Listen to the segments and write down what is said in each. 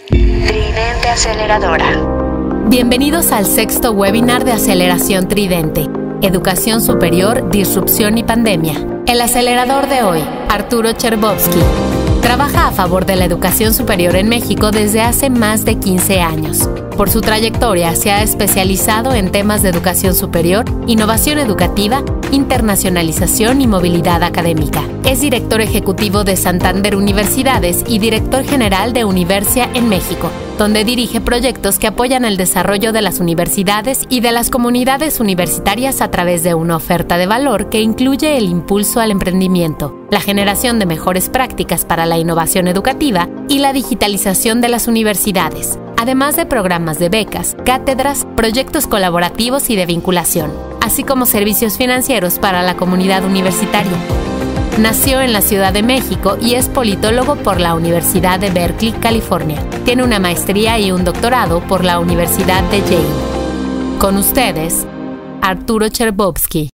Tridente Aceleradora. Bienvenidos al sexto webinar de Aceleración Tridente, Educación Superior, Disrupción y Pandemia. El acelerador de hoy, Arturo Chertovsky, trabaja a favor de la educación superior en México desde hace más de 15 años. Por su trayectoria se ha especializado en temas de educación superior, innovación educativa, internacionalización y movilidad académica. Es director ejecutivo de Santander Universidades y director general de Universia en México, donde dirige proyectos que apoyan el desarrollo de las universidades y de las comunidades universitarias a través de una oferta de valor que incluye el impulso al emprendimiento, la generación de mejores prácticas para la innovación educativa y la digitalización de las universidades, además de programas de becas, cátedras, proyectos colaborativos y de vinculación, así como servicios financieros para la comunidad universitaria. Nació en la Ciudad de México y es politólogo por la Universidad de Berkeley, California. Tiene una maestría y un doctorado por la Universidad de Yale. Con ustedes, Arturo Chertovsky.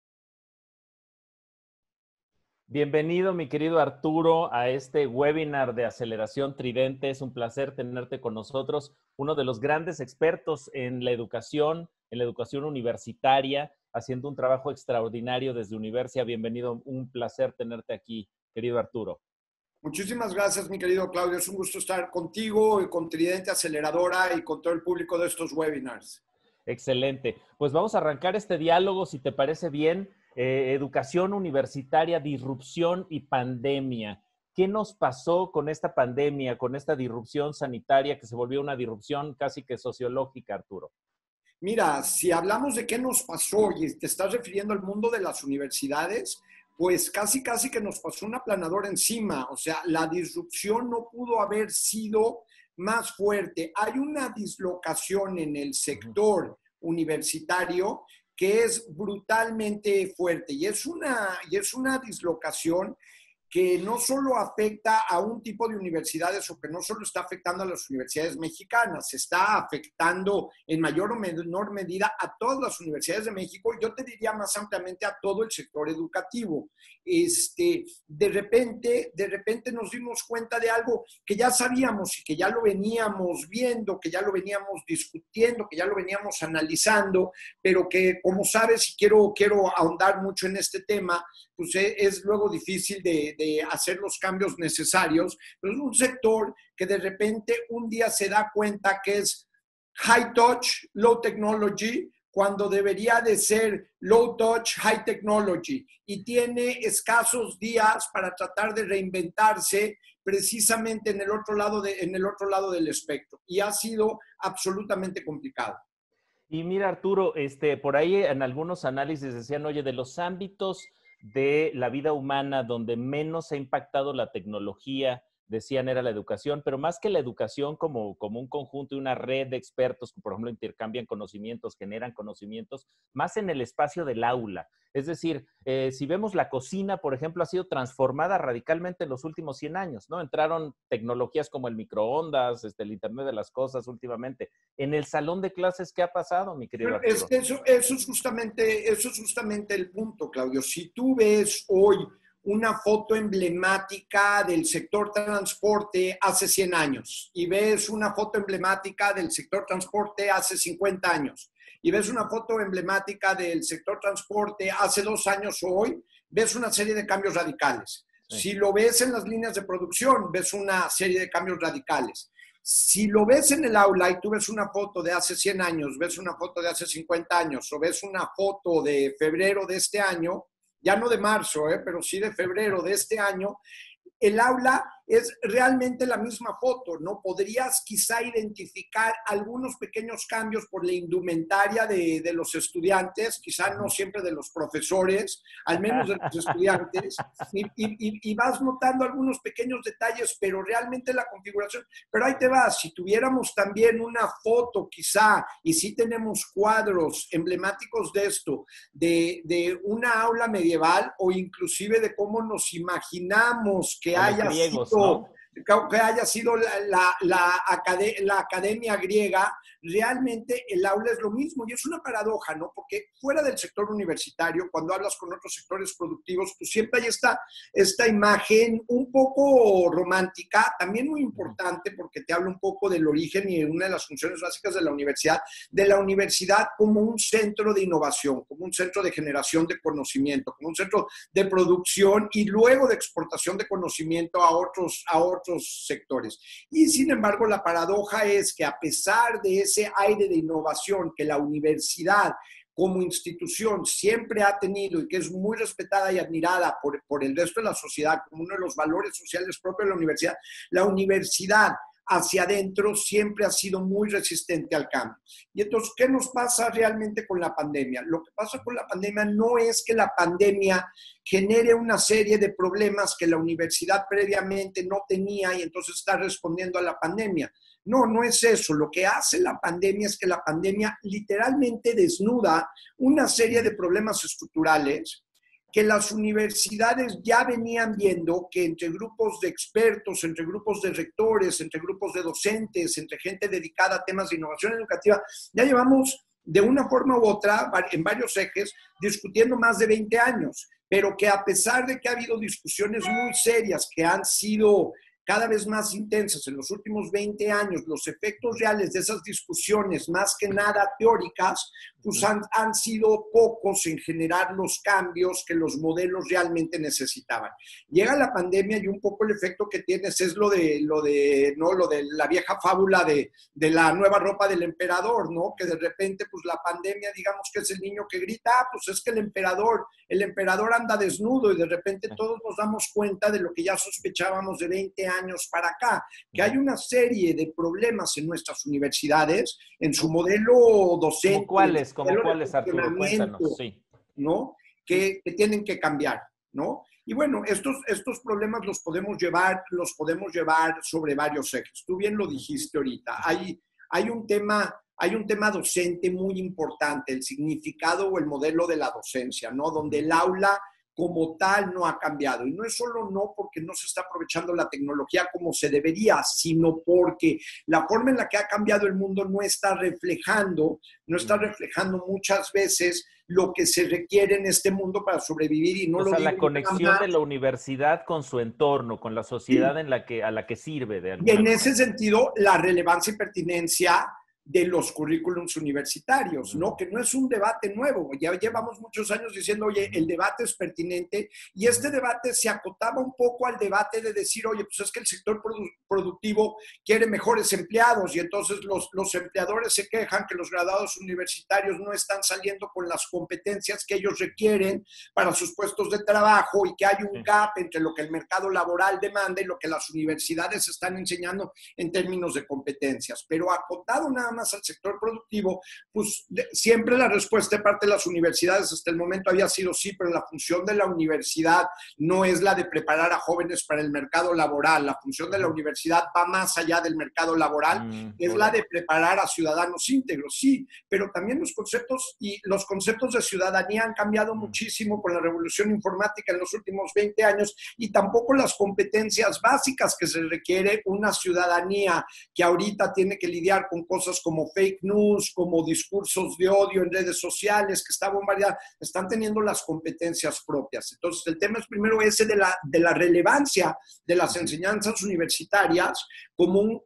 Bienvenido, mi querido Arturo, a este webinar de Aceleración Tridente. Es un placer tenerte con nosotros, uno de los grandes expertos en la educación universitaria, haciendo un trabajo extraordinario desde Universia. Bienvenido, un placer tenerte aquí, querido Arturo. Muchísimas gracias, mi querido Claudio. Es un gusto estar contigo y con Tridente Aceleradora y con todo el público de estos webinars. Excelente. Pues vamos a arrancar este diálogo, si te parece bien. Educación universitaria, disrupción y pandemia. ¿Qué nos pasó con esta pandemia, con esta disrupción sanitaria que se volvió una disrupción casi que sociológica, Arturo? Mira, si hablamos de qué nos pasó y te estás refiriendo al mundo de las universidades, pues casi que nos pasó una aplanadora encima. O sea, la disrupción no pudo haber sido más fuerte. Hay una dislocación en el sector universitario que es brutalmente fuerte y es una dislocación que no solo afecta a un tipo de universidades o que no solo está afectando a las universidades mexicanas, está afectando en mayor o menor medida a todas las universidades de México y yo te diría más ampliamente a todo el sector educativo. De repente nos dimos cuenta de algo que ya sabíamos y que ya lo veníamos viendo, que ya lo veníamos discutiendo, que ya lo veníamos analizando, pero que, como sabes, y quiero ahondar mucho en este tema, pues es luego difícil de hacer los cambios necesarios, pero es un sector que de repente un día se da cuenta que es high touch, low technology, cuando debería de ser low touch, high technology, y tiene escasos días para tratar de reinventarse precisamente en el otro lado del espectro, y ha sido absolutamente complicado. Y mira, Arturo, por ahí en algunos análisis decían, oye, de los ámbitos de la vida humana donde menos ha impactado la tecnología, decían, era la educación, pero más que la educación como un conjunto y una red de expertos que, por ejemplo, intercambian conocimientos, generan conocimientos, más en el espacio del aula. Es decir, si vemos la cocina, por ejemplo, ha sido transformada radicalmente en los últimos 100 años, ¿no? Entraron tecnologías como el microondas, el Internet de las cosas últimamente. En el salón de clases, ¿qué ha pasado, mi querido Arturo? Eso es justamente el punto, Claudio. Si tú ves hoy una foto emblemática del sector transporte hace 100 años y ves una foto emblemática del sector transporte hace 50 años y ves una foto emblemática del sector transporte hace 2 años o hoy, ves una serie de cambios radicales. Sí. Si lo ves en las líneas de producción, ves una serie de cambios radicales. Si lo ves en el aula y tú ves una foto de hace 100 años, ves una foto de hace 50 años o ves una foto de febrero de este año, ya no de marzo, pero sí de febrero de este año, el aula es realmente la misma foto, ¿no? Podrías quizá identificar algunos pequeños cambios por la indumentaria de los estudiantes, quizá no siempre de los profesores, al menos de los estudiantes, y vas notando algunos pequeños detalles, pero realmente la configuración, pero ahí te vas, si tuviéramos también una foto quizá, y sí tenemos cuadros emblemáticos de esto, de una aula medieval, o inclusive de cómo nos imaginamos que haya griegos, sido, ¿no? que haya sido la academia griega, realmente el aula es lo mismo y es una paradoja, ¿no? Porque fuera del sector universitario, cuando hablas con otros sectores productivos, pues siempre hay esta imagen un poco romántica, también muy importante porque te habla un poco del origen y una de las funciones básicas de la universidad como un centro de innovación, como un centro de generación de conocimiento, como un centro de producción y luego de exportación de conocimiento a otros sectores. Y sin embargo, la paradoja es que a pesar de ese aire de innovación que la universidad como institución siempre ha tenido y que es muy respetada y admirada por el resto de la sociedad como uno de los valores sociales propios de la universidad hacia adentro siempre ha sido muy resistente al cambio. Y entonces, ¿qué nos pasa realmente con la pandemia? Lo que pasa con la pandemia no es que la pandemia genere una serie de problemas que la universidad previamente no tenía y entonces está respondiendo a la pandemia. No, no es eso. Lo que hace la pandemia es que la pandemia literalmente desnuda una serie de problemas estructurales que las universidades ya venían viendo, que entre grupos de expertos, entre grupos de rectores, entre grupos de docentes, entre gente dedicada a temas de innovación educativa, ya llevamos de una forma u otra, en varios ejes, discutiendo más de 20 años, pero que a pesar de que ha habido discusiones muy serias que han sido cada vez más intensas en los últimos 20 años, los efectos reales de esas discusiones, más que nada teóricas, pues han sido pocos en generar los cambios que los modelos realmente necesitaban. Llega la pandemia y un poco el efecto que tienes es lo de la vieja fábula de la nueva ropa del emperador, ¿no? Que de repente, pues la pandemia, digamos que es el niño que grita, pues es que el emperador anda desnudo y de repente todos nos damos cuenta de lo que ya sospechábamos de 20 años para acá, que hay una serie de problemas en nuestras universidades, en su modelo docente. ¿Cómo cuáles, Arturo? Cuéntanos, sí. ¿No? Que tienen que cambiar, ¿no? Y bueno, estos problemas los podemos llevar sobre varios ejes. Tú bien lo dijiste ahorita. Hay un tema docente muy importante, el significado o el modelo de la docencia, ¿no? Donde el aula como tal no ha cambiado. Y no es solo no porque no se está aprovechando la tecnología como se debería, sino porque la forma en la que ha cambiado el mundo no está reflejando muchas veces lo que se requiere en este mundo para sobrevivir. Y no la conexión de la universidad con su entorno, con la sociedad a la que sirve. De alguna manera. Ese sentido, la relevancia y pertinencia de los currículums universitarios, ¿no? Que no es un debate nuevo. Ya llevamos muchos años diciendo, oye, el debate es pertinente y este debate se acotaba un poco al debate de decir, oye, pues es que el sector productivo quiere mejores empleados y entonces los empleadores se quejan que los graduados universitarios no están saliendo con las competencias que ellos requieren para sus puestos de trabajo y que hay un gap entre lo que el mercado laboral demanda y lo que las universidades están enseñando en términos de competencias. Pero acotado nada más al sector productivo, pues siempre la respuesta de parte de las universidades hasta el momento había sido sí, pero la función de la universidad no es la de preparar a jóvenes para el mercado laboral. La función de la universidad va más allá del mercado laboral, es la de preparar a ciudadanos íntegros, sí, pero también los conceptos de ciudadanía han cambiado muchísimo con la revolución informática en los últimos 20 años y tampoco las competencias básicas que se requiere una ciudadanía que ahorita tiene que lidiar con cosas como fake news, como discursos de odio en redes sociales, que está bombardeada, están teniendo las competencias propias. Entonces, el tema es primero ese de la relevancia de las enseñanzas universitarias como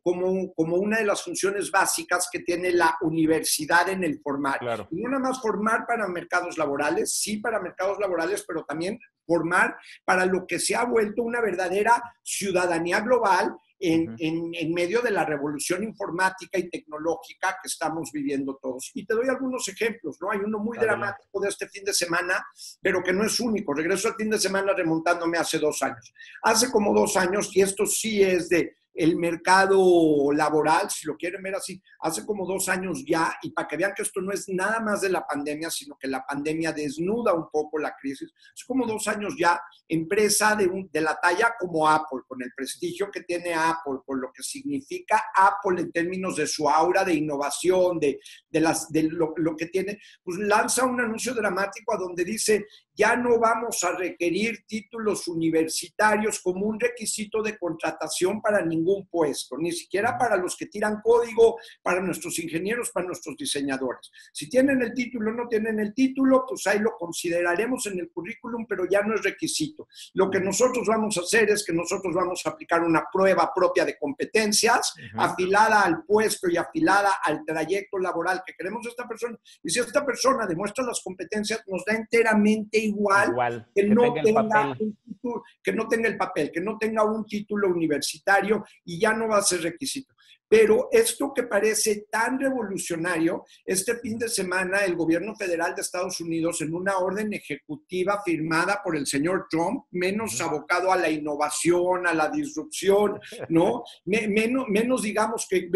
una de las funciones básicas que tiene la universidad en el formar. Claro. Y no nada más formar para mercados laborales, sí para mercados laborales, pero también formar para lo que se ha vuelto una verdadera ciudadanía global en medio de la revolución informática y tecnológica que estamos viviendo todos. Y te doy algunos ejemplos, ¿no? Hay uno muy dramático de este fin de semana, pero que no es único. Regreso al fin de semana remontándome hace 2 años. Hace como 2 años, y esto sí es de el mercado laboral, si lo quieren ver así, hace como 2 años ya, y para que vean que esto no es nada más de la pandemia, sino que la pandemia desnuda un poco la crisis, hace como 2 años ya, empresa de la talla como Apple, con el prestigio que tiene Apple, con lo que significa Apple en términos de su aura de innovación, de lo que tiene, pues lanza un anuncio dramático a donde dice, ya no vamos a requerir títulos universitarios como un requisito de contratación para ningún puesto, ni siquiera para los que tiran código, para nuestros ingenieros, para nuestros diseñadores. Si tienen el título o no tienen el título, pues ahí lo consideraremos en el currículum, pero ya no es requisito. Lo que nosotros vamos a hacer es que nosotros vamos a aplicar una prueba propia de competencias, afilada al puesto y afilada al trayecto laboral que queremos de esta persona. Y si esta persona demuestra las competencias, nos da enteramente igual que no tenga un título, que no tenga el papel, que no tenga un título universitario, y ya no va a ser requisito. Pero esto que parece tan revolucionario, este fin de semana el gobierno federal de Estados Unidos, en una orden ejecutiva firmada por el señor Trump, menos abocado a la innovación, a la disrupción, ¿no? Menos digamos que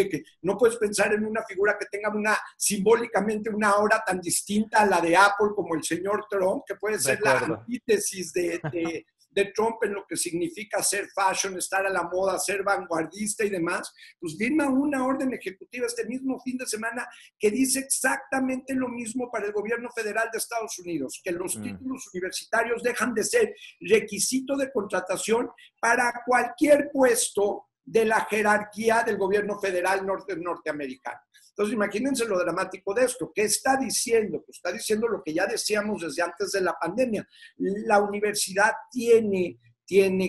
no puedes pensar en una figura que tenga simbólicamente una aura tan distinta a la de Apple como el señor Trump, que puede ser la antítesis de Trump en lo que significa ser fashion, estar a la moda, ser vanguardista y demás, pues firma una orden ejecutiva este mismo fin de semana que dice exactamente lo mismo para el gobierno federal de Estados Unidos, que los títulos universitarios dejan de ser requisito de contratación para cualquier puesto de la jerarquía del gobierno federal norteamericano. Entonces, imagínense lo dramático de esto. ¿Qué está diciendo? Pues está diciendo lo que ya decíamos desde antes de la pandemia. La universidad tiene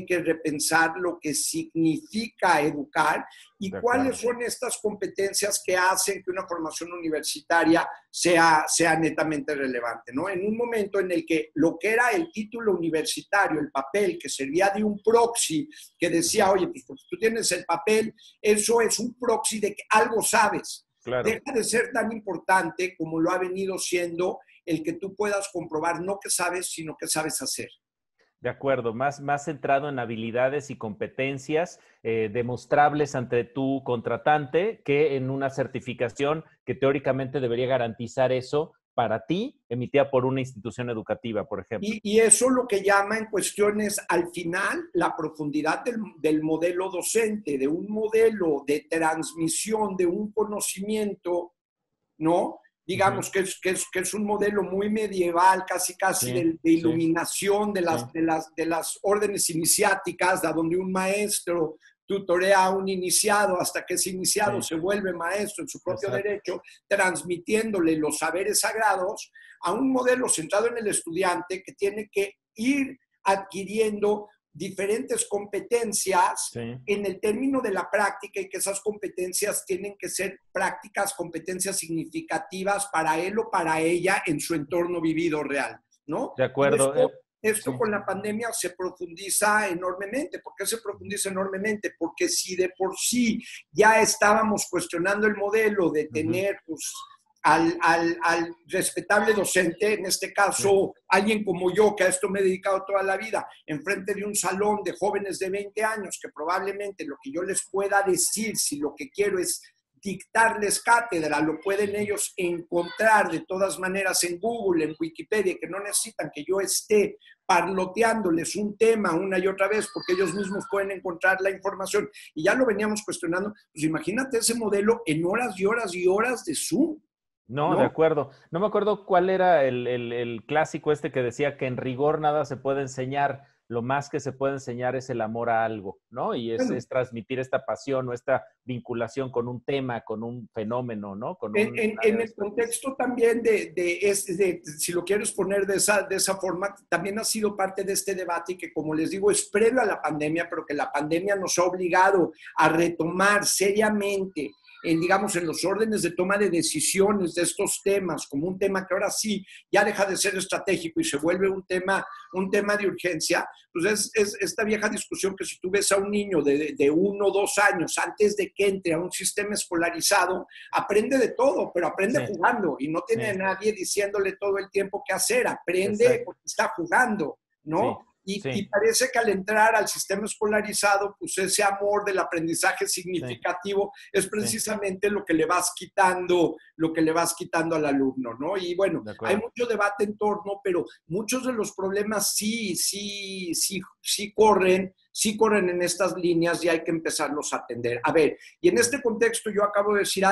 que repensar lo que significa educar y cuáles son estas competencias que hacen que una formación universitaria sea netamente relevante, ¿no? En un momento en el que lo que era el título universitario, el papel que servía de un proxy, que decía, oye, pues porque tú tienes el papel, eso es un proxy de que algo sabes. Claro. Deja de ser tan importante como lo ha venido siendo el que tú puedas comprobar no que sabes, sino que sabes hacer. De acuerdo, más centrado en habilidades y competencias demostrables ante tu contratante que en una certificación que teóricamente debería garantizar eso para ti, emitida por una institución educativa, por ejemplo. Y eso lo que llama en cuestiones, al final, la profundidad del modelo docente, de un modelo de transmisión de un conocimiento, ¿no? Digamos que es un modelo muy medieval, casi de iluminación de las órdenes iniciáticas, de donde un maestro tutorea a un iniciado hasta que ese iniciado se vuelve maestro en su propio derecho, transmitiéndole los saberes sagrados a un modelo centrado en el estudiante que tiene que ir adquiriendo diferentes competencias en el término de la práctica y que esas competencias tienen que ser prácticas, competencias significativas para él o para ella en su entorno vivido real, ¿no? De acuerdo. Esto con la pandemia se profundiza enormemente. ¿Por qué se profundiza enormemente? Porque si de por sí ya estábamos cuestionando el modelo de tener pues, al respetable docente, en este caso alguien como yo, que a esto me he dedicado toda la vida, enfrente de un salón de jóvenes de 20 años, que probablemente lo que yo les pueda decir, si lo que quiero es dictarles cátedra, lo pueden ellos encontrar de todas maneras en Google, en Wikipedia, que no necesitan que yo esté parloteándoles un tema una y otra vez, porque ellos mismos pueden encontrar la información. Y ya lo veníamos cuestionando, pues imagínate ese modelo en horas y horas y horas de Zoom. No, de acuerdo. No me acuerdo cuál era el clásico este que decía que en rigor nada se puede enseñar, lo más que se puede enseñar es el amor a algo, ¿no? Y es transmitir esta pasión o esta vinculación con un tema, con un fenómeno, ¿no? En el contexto también si lo quieres poner de esa forma, también ha sido parte de este debate que, como les digo, es previo a la pandemia, pero que la pandemia nos ha obligado a retomar seriamente digamos, en los órdenes de toma de decisiones de estos temas, como un tema que ahora sí ya deja de ser estratégico y se vuelve un tema de urgencia, pues es esta vieja discusión que si tú ves a un niño de 1 o 2 años antes de que entre a un sistema escolarizado, aprende de todo, pero aprende jugando y no tiene a nadie diciéndole todo el tiempo qué hacer, aprende porque está jugando, ¿no? Y parece que al entrar al sistema escolarizado, pues ese amor del aprendizaje significativo es precisamente lo que le vas quitando al alumno, ¿no? Y bueno, hay mucho debate en torno, pero muchos de los problemas sí corren en estas líneas y hay que empezarlos a atender. A ver, y en este contexto yo acabo de decir,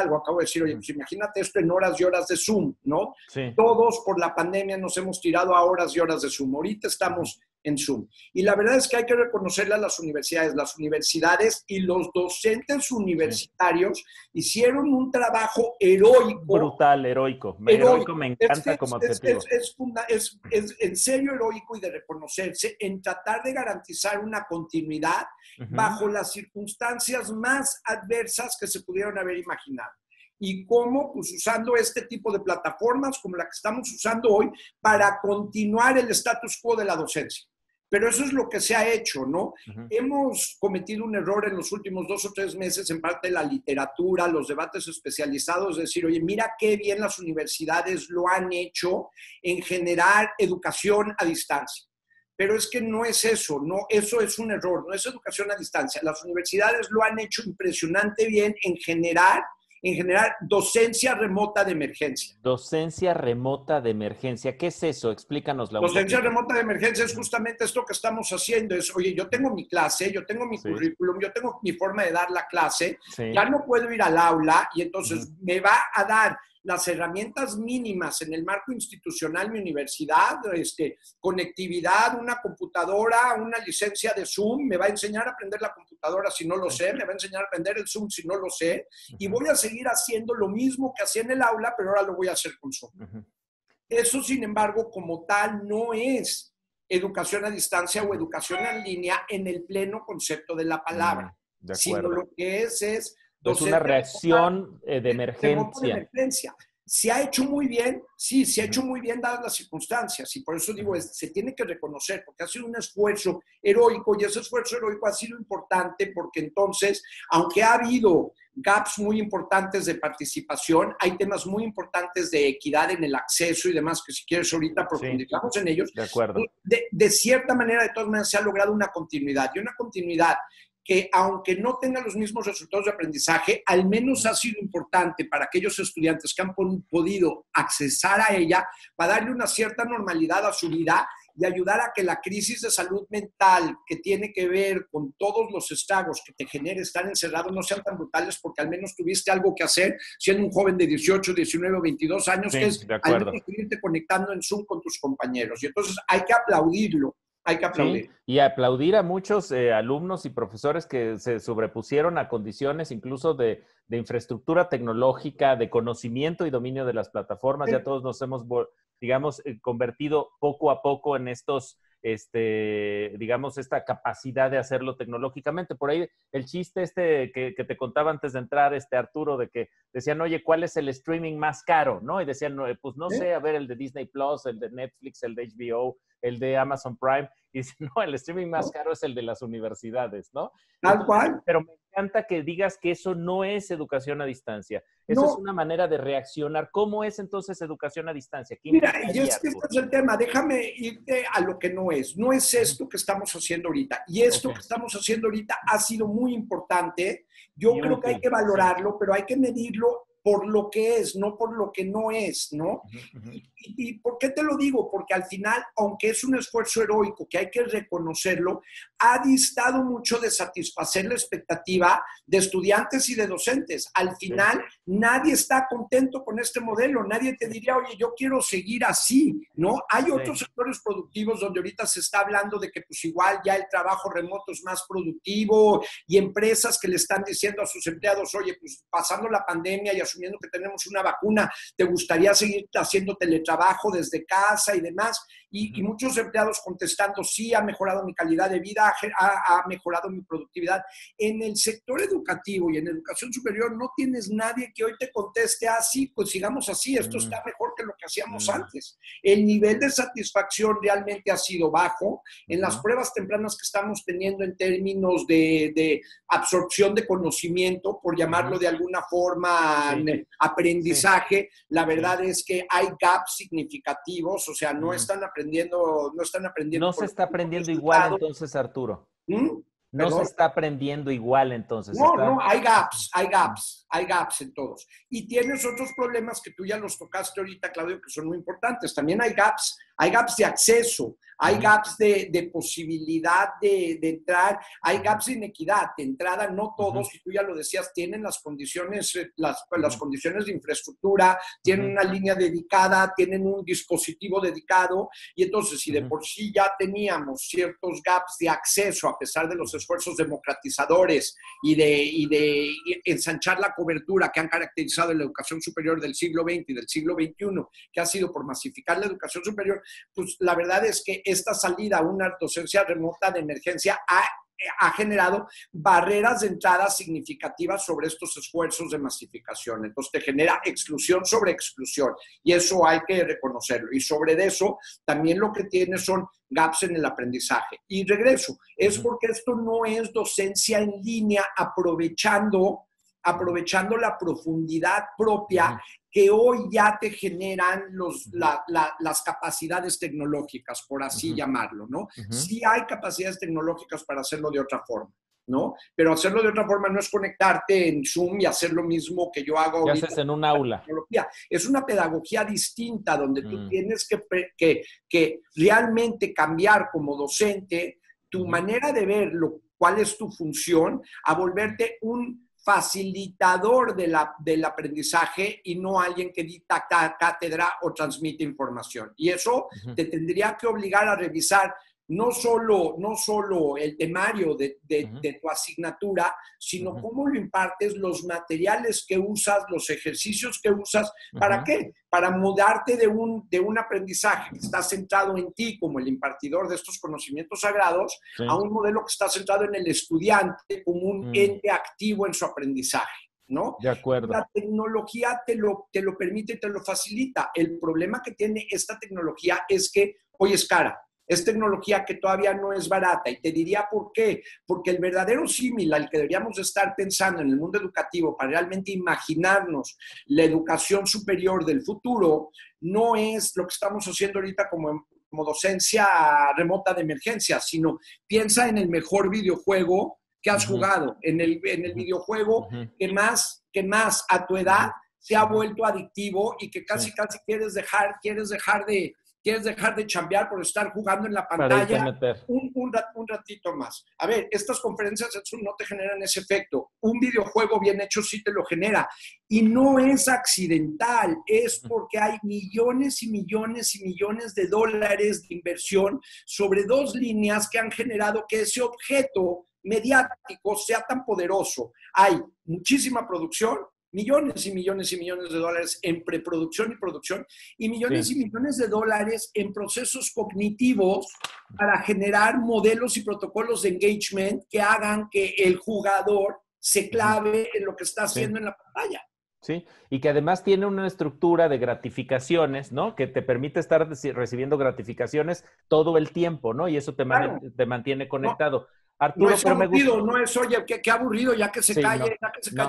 oye, pues imagínate esto en horas y horas de Zoom, ¿no? Sí. Todos por la pandemia nos hemos tirado a horas y horas de Zoom. Ahorita estamos en Zoom. Y la verdad es que hay que reconocerle a las universidades y los docentes universitarios hicieron un trabajo heroico. Brutal, heroico. Heroico me encanta como adjetivo. Es en serio heroico y de reconocerse en tratar de garantizar una continuidad bajo las circunstancias más adversas que se pudieron haber imaginado. Y cómo, pues usando este tipo de plataformas como la que estamos usando hoy para continuar el status quo de la docencia. Pero eso es lo que se ha hecho, ¿no? Hemos cometido un error en los últimos 2 o 3 meses en parte de la literatura, los debates especializados, decir, oye, mira qué bien las universidades lo han hecho en generar educación a distancia. Pero es que no es eso, no, eso es un error, no es educación a distancia. Las universidades lo han hecho impresionante bien en generar docencia remota de emergencia. Docencia remota de emergencia. ¿Qué es eso? Explícanosla. Docencia remota de emergencia es justamente esto que estamos haciendo. Es, oye, yo tengo mi clase, yo tengo mi currículum, yo tengo mi forma de dar la clase, ya no puedo ir al aula y entonces me va a dar las herramientas mínimas en el marco institucional, mi universidad, conectividad, una computadora, una licencia de Zoom, me va a enseñar a aprender la computadora si no lo sé, me va a enseñar a aprender el Zoom si no lo sé, y voy a seguir haciendo lo mismo que hacía en el aula, pero ahora lo voy a hacer con Zoom. Eso, sin embargo, como tal, no es educación a distancia o educación en línea en el pleno concepto de la palabra, sino lo que es una reacción de emergencia. ¿Se ha hecho muy bien? Sí, se ha hecho muy bien dadas las circunstancias y por eso digo, se tiene que reconocer porque ha sido un esfuerzo heroico y ese esfuerzo heroico ha sido importante porque entonces, aunque ha habido gaps muy importantes de participación, hay temas muy importantes de equidad en el acceso y demás que si quieres ahorita profundizamos en ellos. De acuerdo. De cierta manera, de todas maneras, se ha logrado una continuidad y una continuidad que aunque no tenga los mismos resultados de aprendizaje, al menos ha sido importante para aquellos estudiantes que han podido accesar a ella, para darle una cierta normalidad a su vida y ayudar a que la crisis de salud mental que tiene que ver con todos los estragos que te genera estar encerrado no sean tan brutales porque al menos tuviste algo que hacer siendo un joven de 18, 19 o 22 años, que es al menos irte conectando en Zoom con tus compañeros. Y entonces hay que aplaudirlo. Hay que aplaudir. Sí, y aplaudir a muchos alumnos y profesores que se sobrepusieron a condiciones incluso de infraestructura tecnológica, de conocimiento y dominio de las plataformas. Ya todos nos hemos, digamos, convertido poco a poco en estos, digamos, esta capacidad de hacerlo tecnológicamente. Por ahí el chiste que te contaba antes de entrar, Arturo, de que decían, oye, ¿cuál es el streaming más caro? ¿No? Y decían, pues no sé, a ver, el de Disney Plus, el de Netflix, el de HBO, el de Amazon Prime. Y dicen, no, el streaming más caro es el de las universidades, ¿no? Tal cual. Pero me encanta que digas que eso no es educación a distancia. Eso es una manera de reaccionar. ¿Cómo es entonces educación a distancia? Mira, y es que este es el tema. Déjame irte a lo que no es. No es esto que estamos haciendo ahorita. Y esto que estamos haciendo ahorita ha sido muy importante. Yo creo que hay que valorarlo, pero hay que medirlo por lo que es, no por lo que no es, ¿no? ¿Y por qué te lo digo? Porque al final, aunque es un esfuerzo heroico que hay que reconocerlo, ha distado mucho de satisfacer la expectativa de estudiantes y de docentes. Al final, nadie está contento con este modelo. Nadie te diría, oye, yo quiero seguir así, ¿no? Hay otros sectores productivos donde ahorita se está hablando de que pues igual ya el trabajo remoto es más productivo y empresas que le están diciendo a sus empleados, oye, pues pasando la pandemia y asumiendo que tenemos una vacuna, ¿te gustaría seguir haciendo teletrabajo desde casa y demás? Y muchos empleados contestando, sí, ha mejorado mi calidad de vida, ha mejorado mi productividad. En el sector educativo y en educación superior no tienes nadie que hoy te conteste, sí, pues sigamos así, esto está mejor que lo que hacíamos antes. El nivel de satisfacción realmente ha sido bajo. En las pruebas tempranas que estamos teniendo en términos de absorción de conocimiento, por llamarlo de alguna forma, aprendizaje, la verdad es que hay gaps significativos, o sea, no están aprendiendo aprendiendo, no están aprendiendo. No se está aprendiendo igual entonces, Arturo. ¿Mm? No ¿Perdón? se está aprendiendo igual entonces. No, hay gaps en todos. Y tienes otros problemas que tú ya los tocaste ahorita, Claudio, que son muy importantes. También hay gaps de acceso, hay gaps de posibilidad de entrar, hay gaps de inequidad, de entrada. No todos, y tú ya lo decías, tienen las condiciones, las condiciones de infraestructura, tienen una línea dedicada, tienen un dispositivo dedicado, y entonces si de por sí ya teníamos ciertos gaps de acceso, a pesar de los esfuerzos democratizadores y de ensanchar la cobertura que han caracterizado en la educación superior del siglo XX y del siglo XXI, que ha sido por masificar la educación superior, pues la verdad es que esta salida a una docencia remota de emergencia ha generado barreras de entrada significativas sobre estos esfuerzos de masificación. Entonces te genera exclusión sobre exclusión, y eso hay que reconocerlo. Y sobre eso también lo que tiene son gaps en el aprendizaje. Y regreso, es porque esto no es docencia en línea aprovechando la profundidad propia que hoy ya te generan las capacidades tecnológicas, por así llamarlo, ¿no? Sí hay capacidades tecnológicas para hacerlo de otra forma, ¿no? Pero hacerlo de otra forma no es conectarte en Zoom y hacer lo mismo que yo hago ahorita. ¿Qué haces en un aula? Es una pedagogía distinta donde tú tienes que realmente cambiar como docente tu manera de ver cuál es tu función, a volverte un facilitador del aprendizaje y no alguien que dicta cátedra o transmite información. Y eso te tendría que obligar a revisar no solo el temario de tu asignatura, sino cómo lo impartes, los materiales que usas, los ejercicios que usas. ¿Para qué? Para mudarte de un aprendizaje que está centrado en ti como el impartidor de estos conocimientos sagrados, a un modelo que está centrado en el estudiante como un ente activo en su aprendizaje, ¿no? De acuerdo. La tecnología te lo permite y te lo facilita. El problema que tiene esta tecnología es que hoy es cara. Es tecnología que todavía no es barata. Y te diría por qué. Porque el verdadero símil al que deberíamos estar pensando en el mundo educativo para realmente imaginarnos la educación superior del futuro no es lo que estamos haciendo ahorita como docencia remota de emergencia, sino piensa en el mejor videojuego que has jugado, en el videojuego que más a tu edad se ha vuelto adictivo y que casi quieres dejar de chambear por estar jugando en la pantalla un ratito más. A ver, estas conferencias en Zoom no te generan ese efecto. Un videojuego bien hecho sí te lo genera. Y no es accidental, es porque hay millones y millones y millones de dólares de inversión sobre dos líneas que han generado que ese objeto mediático sea tan poderoso. Hay muchísima producción, millones y millones y millones de dólares en preproducción y producción, y millones y millones de dólares en procesos cognitivos para generar modelos y protocolos de engagement que hagan que el jugador se clave en lo que está haciendo en la pantalla. Sí, y que además tiene una estructura de gratificaciones, ¿no? Que te permite estar recibiendo gratificaciones todo el tiempo, ¿no? Y eso te mantiene conectado. No. Arturo, no es aburrido, no es, oye, qué aburrido, ya que se calle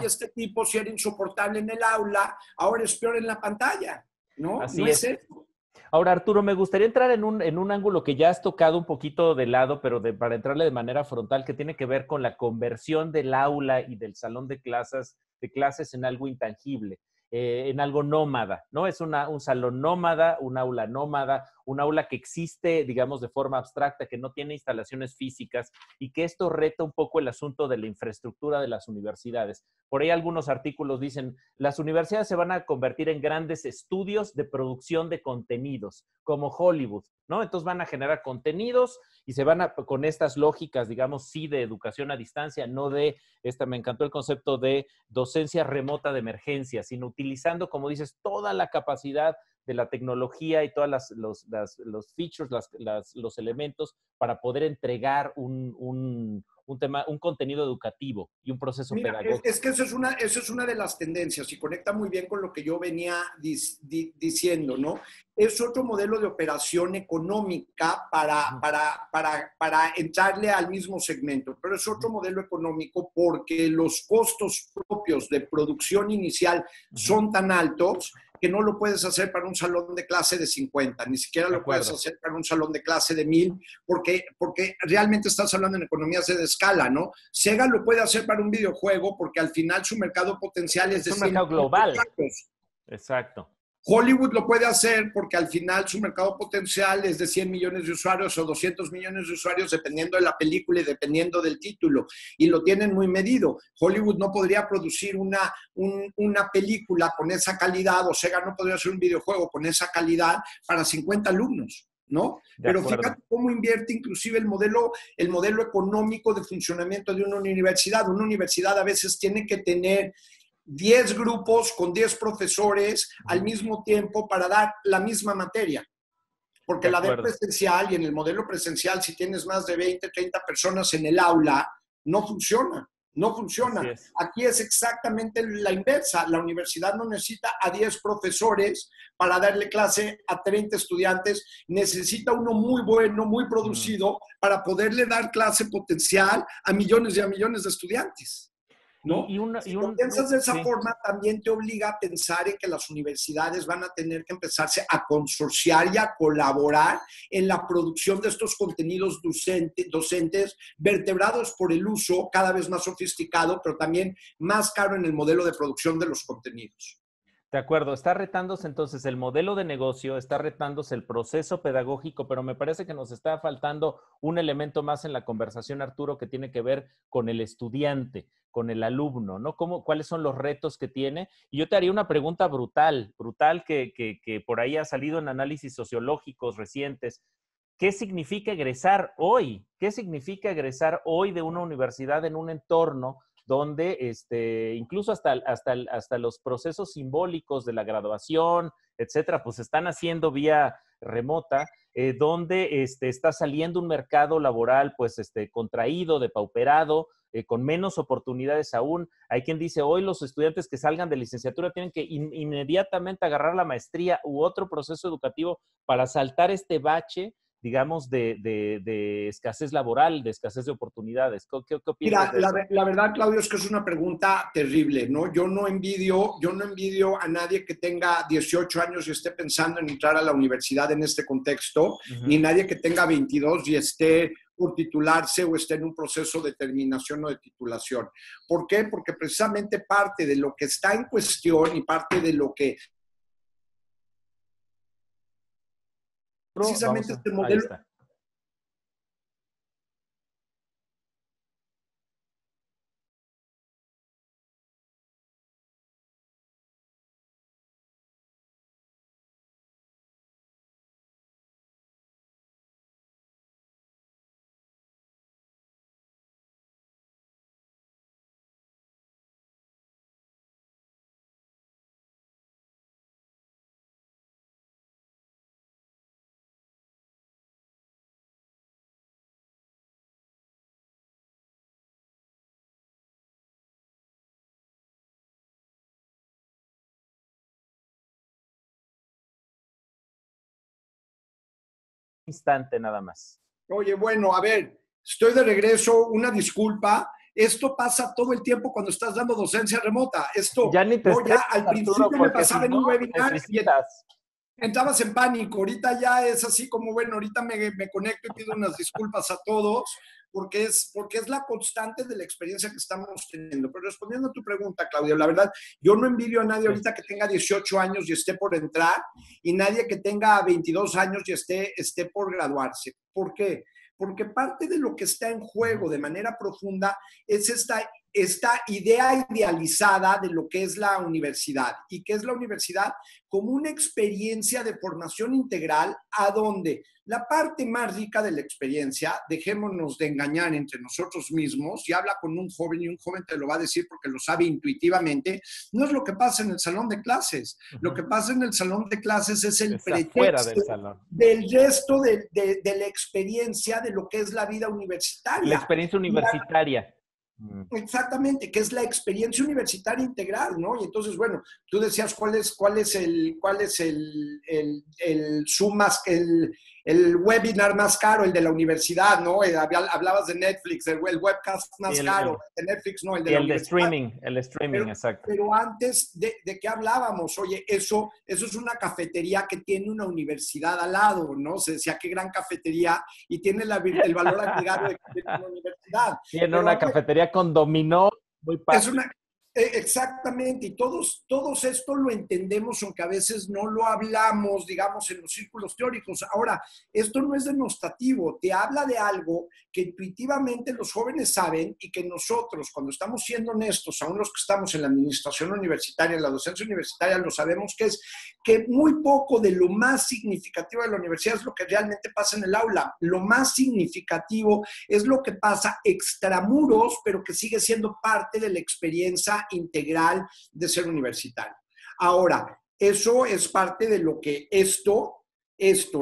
este tipo, si era insoportable en el aula, ahora es peor en la pantalla, ¿no? Así no es eso. Ahora, Arturo, me gustaría entrar en un ángulo que ya has tocado un poquito de lado, pero para entrarle de manera frontal, que tiene que ver con la conversión del aula y del salón de clases en algo intangible, en algo nómada, ¿no? Es un salón nómada, un aula nómada, un aula que existe, digamos, de forma abstracta, que no tiene instalaciones físicas y que esto reta un poco el asunto de la infraestructura de las universidades. Por ahí algunos artículos dicen, las universidades se van a convertir en grandes estudios de producción de contenidos, como Hollywood, ¿no? Entonces van a generar contenidos y se van con estas lógicas, digamos, sí, de educación a distancia, no me encantó el concepto de docencia remota de emergencia, sino utilizando, como dices, toda la capacidad de la tecnología y todos los features, los elementos para poder entregar un contenido educativo y un proceso pedagógico. Es que esa es una de las tendencias y conecta muy bien con lo que yo venía diciendo, ¿no? Es otro modelo de operación económica para entrarle al mismo segmento, pero es otro modelo económico porque los costos propios de producción inicial son tan altos que no lo puedes hacer para un salón de clase de 50, ni siquiera lo puedes hacer para un salón de clase de 1000, porque realmente estás hablando en economías de escala, ¿no? Sega lo puede hacer para un videojuego porque al final su mercado potencial es de un mercado global. Exacto. Hollywood lo puede hacer porque al final su mercado potencial es de 100 millones de usuarios o 200 millones de usuarios dependiendo de la película y dependiendo del título, y lo tienen muy medido. Hollywood no podría producir una película con esa calidad, o Sega no podría hacer un videojuego con esa calidad para 50 alumnos, ¿no? Pero fíjate cómo invierte inclusive el modelo económico de funcionamiento de una universidad. Una universidad a veces tiene que tener 10 grupos con 10 profesores al mismo tiempo para dar la misma materia. Porque la de presencial, y en el modelo presencial, si tienes más de 20, 30 personas en el aula, no funciona. No funciona. Aquí es exactamente la inversa. La universidad no necesita a 10 profesores para darle clase a 30 estudiantes. Necesita uno muy bueno, muy producido para poderle dar clase potencial a millones y a millones de estudiantes, ¿no? Si lo piensas de esa forma, también te obliga a pensar en que las universidades van a tener que empezarse a consorciar y a colaborar en la producción de estos contenidos docentes vertebrados por el uso cada vez más sofisticado, pero también más caro en el modelo de producción de los contenidos. De acuerdo, está retándose entonces el modelo de negocio, está retándose el proceso pedagógico, pero me parece que nos está faltando un elemento más en la conversación, Arturo, que tiene que ver con el estudiante, con el alumno, ¿no? ¿Cuáles son los retos que tiene? Y yo te haría una pregunta brutal que por ahí ha salido en análisis sociológicos recientes. ¿Qué significa egresar hoy? ¿Qué significa egresar hoy de una universidad en un entorno donde incluso hasta los procesos simbólicos de la graduación, etcétera, pues se están haciendo vía remota, donde está saliendo un mercado laboral pues contraído, depauperado, con menos oportunidades aún? Hay quien dice, hoy los estudiantes que salgan de licenciatura tienen que inmediatamente agarrar la maestría u otro proceso educativo para saltar este bache, digamos, de escasez laboral, de escasez de oportunidades. ¿Qué opinas de eso? La verdad, Claudio, es que es una pregunta terrible, ¿no? Yo no envidio a nadie que tenga 18 años y esté pensando en entrar a la universidad en este contexto, ni nadie que tenga 22 y esté por titularse o esté en un proceso de terminación o de titulación. ¿Por qué? Porque precisamente parte de lo que está en cuestión y parte de lo que precisamente este modelo. Instante nada más. Oye, bueno, a ver, estoy de regreso, una disculpa. Esto pasa todo el tiempo cuando estás dando docencia remota. Esto ya ni te ya al principio me pasaba en un webinar y entrabas en pánico. Ahorita ya es así como, bueno, ahorita me conecto y pido unas disculpas a todos porque es la constante de la experiencia que estamos teniendo. Pero respondiendo a tu pregunta, Claudia, la verdad, yo no envidio a nadie ahorita que tenga 18 años y esté por entrar, y nadie que tenga 22 años y esté por graduarse. ¿Por qué? Porque parte de lo que está en juego de manera profunda es esta idea idealizada de lo que es la universidad. ¿Y qué es la universidad? Como una experiencia de formación integral a donde la parte más rica de la experiencia, dejémonos de engañar entre nosotros mismos, y habla con un joven y un joven te lo va a decir porque lo sabe intuitivamente, no es lo que pasa en el salón de clases. Lo que pasa en el salón de clases es el pretexto del resto de la experiencia de lo que es la vida universitaria. La experiencia universitaria. Exactamente, que es la experiencia universitaria integral, ¿no? Y entonces, bueno, tú decías cuál es el el webinar más caro, el de la universidad, ¿no? Hablabas de Netflix, el webcast más caro, de Netflix, no, el de la universidad. El streaming, exacto. Pero antes, ¿de qué hablábamos? Oye, eso es una cafetería que tiene una universidad al lado, ¿no? Se decía, qué gran cafetería, y tiene el valor agregado de que tiene una universidad. Tiene una cafetería con dominó, muy padre. Exactamente, y todos esto lo entendemos, aunque a veces no lo hablamos, digamos, en los círculos teóricos. Ahora, esto no es denostativo, te habla de algo que intuitivamente los jóvenes saben y que nosotros, cuando estamos siendo honestos, aún los que estamos en la administración universitaria, en la docencia universitaria, lo sabemos, que es que muy poco de lo más significativo de la universidad es lo que realmente pasa en el aula. Lo más significativo es lo que pasa extramuros, pero que sigue siendo parte de la experiencia integral de ser universitario. Ahora, eso es parte de lo que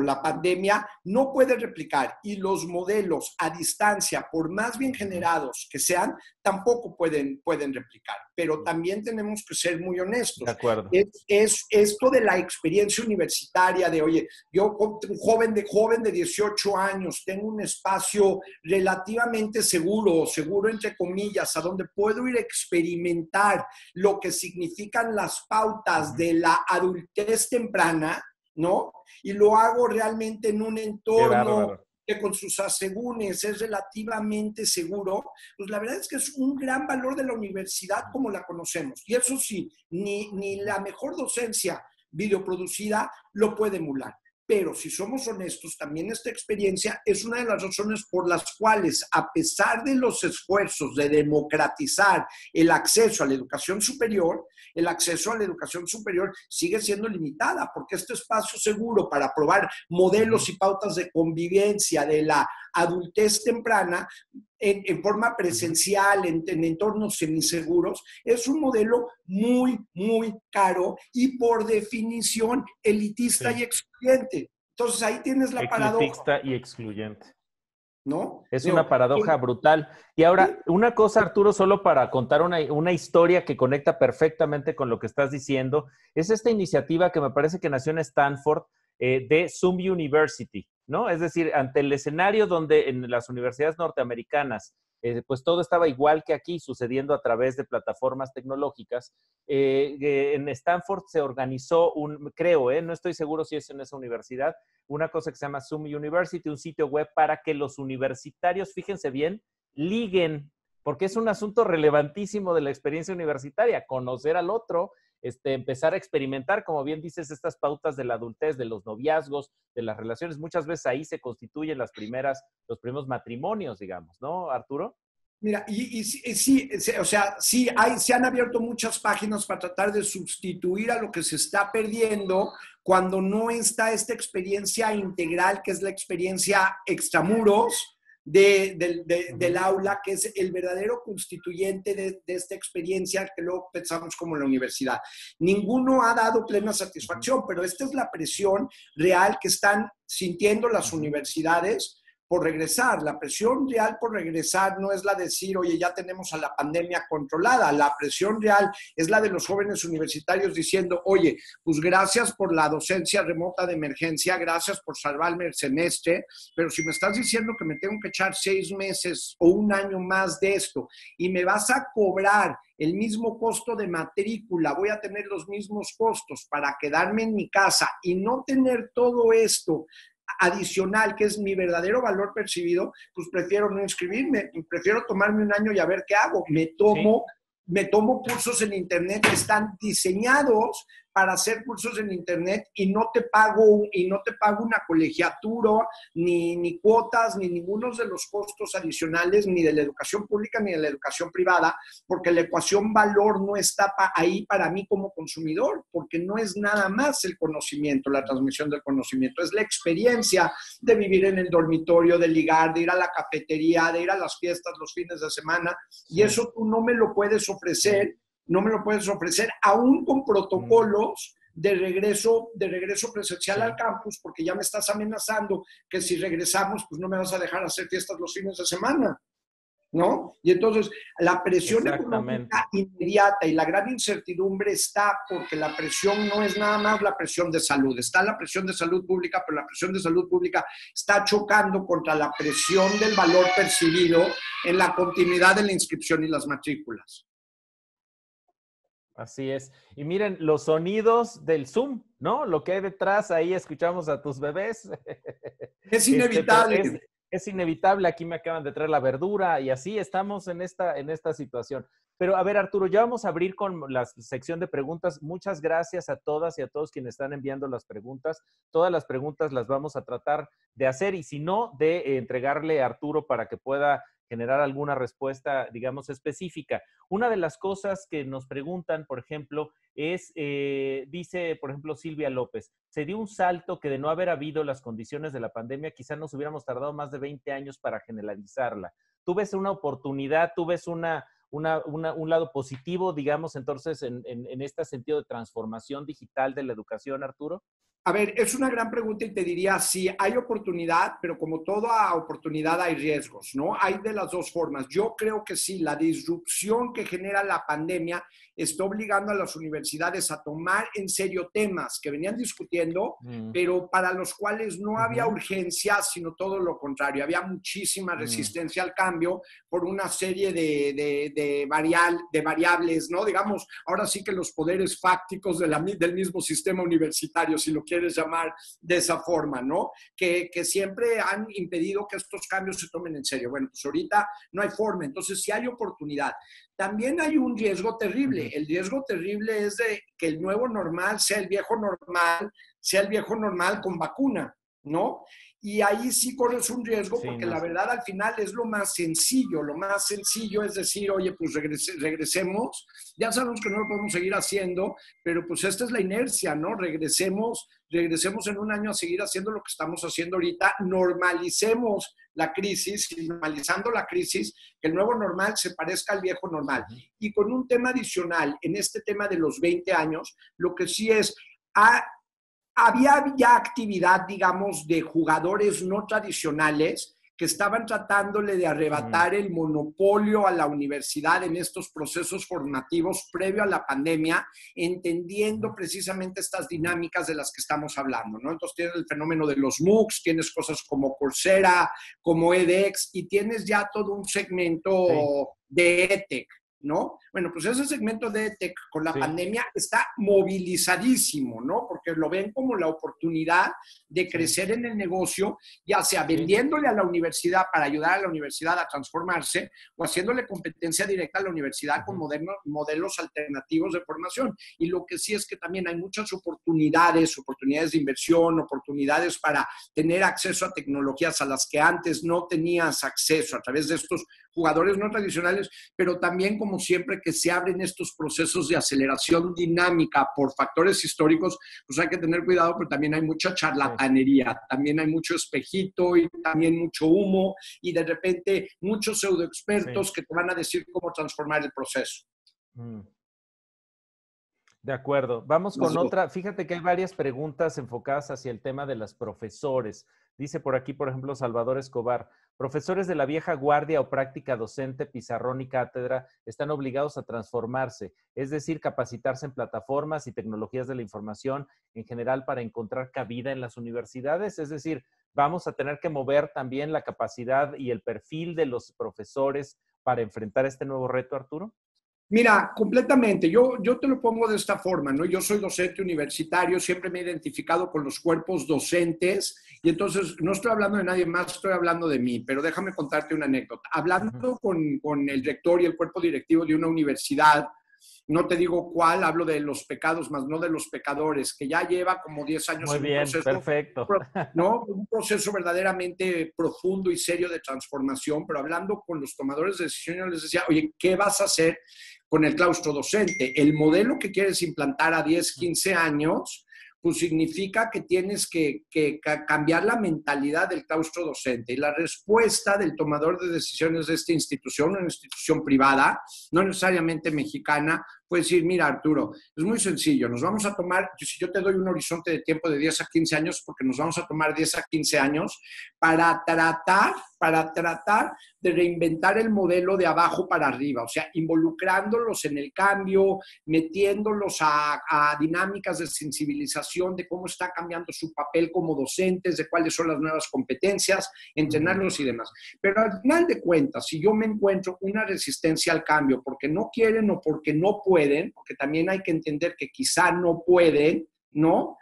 la pandemia no puede replicar, y los modelos a distancia, por más bien generados que sean, tampoco pueden replicar. Pero también tenemos que ser muy honestos. De acuerdo. Es esto de la experiencia universitaria, de, oye, yo, un joven de 18 años, tengo un espacio relativamente seguro entre comillas, a donde puedo ir a experimentar lo que significan las pautas de la adultez temprana, ¿no? Y lo hago realmente en un entorno que con sus asegúnes es relativamente seguro, pues la verdad es que es un gran valor de la universidad como la conocemos. Y eso sí, ni la mejor docencia videoproducida lo puede emular. Pero si somos honestos, también esta experiencia es una de las razones por las cuales, a pesar de los esfuerzos de democratizar el acceso a la educación superior, el acceso a la educación superior sigue siendo limitada, porque este espacio seguro para probar modelos y pautas de convivencia de la adultez temprana en forma presencial, en entornos semiseguros, es un modelo muy, muy caro y por definición elitista y excluyente. Entonces ahí tienes la paradoja. Elitista y excluyente. ¿No? Es una paradoja brutal. Y ahora, una cosa, Arturo, solo para contar una historia que conecta perfectamente con lo que estás diciendo, es esta iniciativa que me parece que nació en Stanford, de Zoom University, ¿no? Es decir, ante el escenario donde en las universidades norteamericanas, pues todo estaba igual que aquí, sucediendo a través de plataformas tecnológicas, en Stanford se organizó no estoy seguro si es en esa universidad, una cosa que se llama Zoom University, un sitio web para que los universitarios, fíjense bien, liguen, porque es un asunto relevantísimo de la experiencia universitaria, conocer al otro, empezar a experimentar, como bien dices, estas pautas de la adultez, de los noviazgos, de las relaciones. Muchas veces ahí se constituyen los primeros matrimonios, digamos, ¿no, Arturo? Mira, sí, o sea, sí, se han abierto muchas páginas para tratar de sustituir a lo que se está perdiendo cuando no está esta experiencia integral, que es la experiencia extramuros del aula, que es el verdadero constituyente de esta experiencia que luego pensamos como la universidad. Ninguno ha dado plena satisfacción, pero esta es la presión real que están sintiendo las universidades por regresar. La presión real por regresar no es la de decir, oye, ya tenemos a la pandemia controlada. La presión real es la de los jóvenes universitarios diciendo, oye, pues gracias por la docencia remota de emergencia, gracias por salvarme el semestre, pero si me estás diciendo que me tengo que echar 6 meses o 1 año más de esto y me vas a cobrar el mismo costo de matrícula, voy a tener los mismos costos para quedarme en mi casa y no tener todo esto adicional, que es mi verdadero valor percibido, pues prefiero no inscribirme, prefiero tomarme 1 año y a ver qué hago. Me tomo cursos en internet que están diseñados para hacer cursos en internet y no te pago una colegiatura, ni cuotas, ni ninguno de los costos adicionales, ni de la educación pública, ni de la educación privada, porque la ecuación valor no está ahí para mí como consumidor, porque no es nada más el conocimiento, la transmisión del conocimiento, es la experiencia de vivir en el dormitorio, de ligar, de ir a la cafetería, de ir a las fiestas los fines de semana, y eso tú no me lo puedes ofrecer, aún con protocolos de regreso presencial al campus, porque ya me estás amenazando que si regresamos, pues no me vas a dejar hacer fiestas los fines de semana. ¿no? Y entonces la presión Exactamente. económica inmediata y la gran incertidumbre está porque la presión no es nada más la presión de salud, está la presión de salud pública, pero la presión de salud pública está chocando contra la presión del valor percibido en la continuidad de la inscripción y las matrículas. Así es. Y miren, los sonidos del Zoom, ¿no? Lo que hay detrás, ahí escuchamos a tus bebés. Es Pero inevitable. es inevitable, aquí me acaban de traer la verdura y así estamos en esta situación. Pero a ver, Arturo, ya vamos a abrir con la sección de preguntas. Muchas gracias a todas y a todos quienes están enviando las preguntas. Todas las preguntas las vamos a tratar de hacer y si no, de entregarle a Arturo para que pueda generar alguna respuesta, digamos, específica. Una de las cosas que nos preguntan, por ejemplo, es, dice, por ejemplo, Silvia López, se dio un salto que de no haber habido las condiciones de la pandemia, quizás nos hubiéramos tardado más de 20 años para generalizarla. ¿Tú ves una oportunidad, tú ves un lado positivo, digamos, entonces, en este sentido de transformación digital de la educación, Arturo? A ver, es una gran pregunta y te diría, sí, hay oportunidad, pero como toda oportunidad hay riesgos, ¿no? Hay de las dos formas. Yo creo que sí, la disrupción que genera la pandemia está obligando a las universidades a tomar en serio temas que venían discutiendo, pero para los cuales no había urgencia, sino todo lo contrario. Había muchísima resistencia al cambio por una serie de variables, ¿no? Digamos, ahora sí que los poderes fácticos del mismo sistema universitario, si lo quieres llamar de esa forma, ¿no? Que siempre han impedido que estos cambios se tomen en serio. Bueno, pues ahorita no hay forma, entonces sí hay oportunidad. También hay un riesgo terrible. El riesgo terrible es de que el nuevo normal sea el viejo normal con vacuna, ¿no? Y ahí sí corres un riesgo porque la verdad al final es lo más sencillo. Lo más sencillo es decir, oye, pues regresemos. Ya sabemos que no lo podemos seguir haciendo, pero pues esta es la inercia, ¿no? Regresemos en un año a seguir haciendo lo que estamos haciendo ahorita. Normalicemos la crisis y normalizando la crisis, que el nuevo normal se parezca al viejo normal. Y con un tema adicional, en este tema de los 20 años, lo que sí es... había ya actividad, digamos, de jugadores no tradicionales que estaban tratándole de arrebatar el monopolio a la universidad en estos procesos formativos previo a la pandemia, entendiendo precisamente estas dinámicas de las que estamos hablando, ¿no? Entonces tienes el fenómeno de los MOOCs, tienes cosas como Coursera, como edX, y tienes ya todo un segmento de EdTech, ¿no? Bueno, pues ese segmento de EdTech con la pandemia está movilizadísimo, ¿no? Porque lo ven como la oportunidad de crecer en el negocio, ya sea vendiéndole a la universidad para ayudar a la universidad a transformarse o haciéndole competencia directa a la universidad con modelos alternativos de formación. Y lo que sí es que también hay muchas oportunidades de inversión, oportunidades para tener acceso a tecnologías a las que antes no tenías acceso a través de estos jugadores no tradicionales, pero también, como siempre, que se abren estos procesos de aceleración dinámica por factores históricos, pues hay que tener cuidado, pero también hay mucha charlatanería, también hay mucho espejito y también mucho humo y de repente muchos pseudoexpertos que te van a decir cómo transformar el proceso. De acuerdo. Vamos con otra. Fíjate que hay varias preguntas enfocadas hacia el tema de los profesores. Dice por aquí, por ejemplo, Salvador Escobar, profesores de la vieja guardia o práctica docente, pizarrón y cátedra están obligados a transformarse, es decir, capacitarse en plataformas y tecnologías de la información en general para encontrar cabida en las universidades. Es decir, vamos a tener que mover también la capacidad y el perfil de los profesores para enfrentar este nuevo reto, Arturo. Mira, completamente. Yo te lo pongo de esta forma, ¿no? Yo soy docente universitario, siempre me he identificado con los cuerpos docentes y entonces no estoy hablando de nadie más, estoy hablando de mí, pero déjame contarte una anécdota. Hablando con el rector y el cuerpo directivo de una universidad, no te digo cuál, hablo de los pecados, más no de los pecadores, que ya lleva como 10 años en un proceso. Perfecto. ¿No? Un proceso verdaderamente profundo y serio de transformación, pero hablando con los tomadores de decisiones, les decía, oye, ¿qué vas a hacer con el claustro docente? El modelo que quieres implantar a 10, 15 años, pues significa que tienes que cambiar la mentalidad del claustro docente. Y la respuesta del tomador de decisiones de esta institución, una institución privada, no necesariamente mexicana, fue decir, mira, Arturo, es muy sencillo, nos vamos a tomar, si yo te doy un horizonte de tiempo de 10 a 15 años, porque nos vamos a tomar 10 a 15 años para tratar de reinventar el modelo de abajo para arriba, o sea, involucrándolos en el cambio, metiéndolos a dinámicas de sensibilización de cómo está cambiando su papel como docentes, de cuáles son las nuevas competencias, entrenarlos y demás. Pero al final de cuentas, si yo me encuentro una resistencia al cambio porque no quieren o porque no pueden, porque también hay que entender que quizá no pueden, ¿no?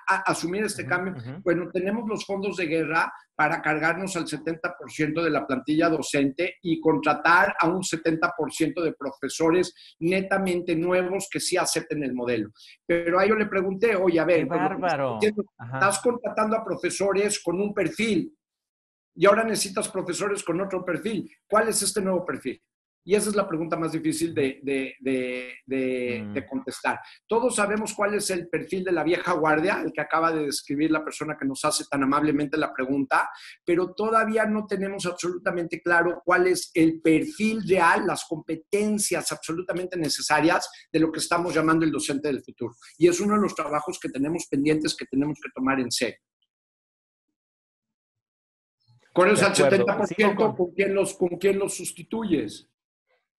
Asumir este cambio. Bueno, tenemos los fondos de guerra para cargarnos al 70% de la plantilla docente y contratar a un 70% de profesores netamente nuevos que sí acepten el modelo. Pero a yo le pregunté, oye, a ver, ¡qué bárbaro! Estás contratando a profesores con un perfil y ahora necesitas profesores con otro perfil. ¿Cuál es este nuevo perfil? Y esa es la pregunta más difícil de contestar. Todos sabemos cuál es el perfil de la vieja guardia, el que acaba de describir la persona que nos hace tan amablemente la pregunta, pero todavía no tenemos absolutamente claro cuál es el perfil real, las competencias absolutamente necesarias de lo que estamos llamando el docente del futuro. Y es uno de los trabajos que tenemos pendientes, que tenemos que tomar en serio. Con el 70%, ¿con quién los sustituyes?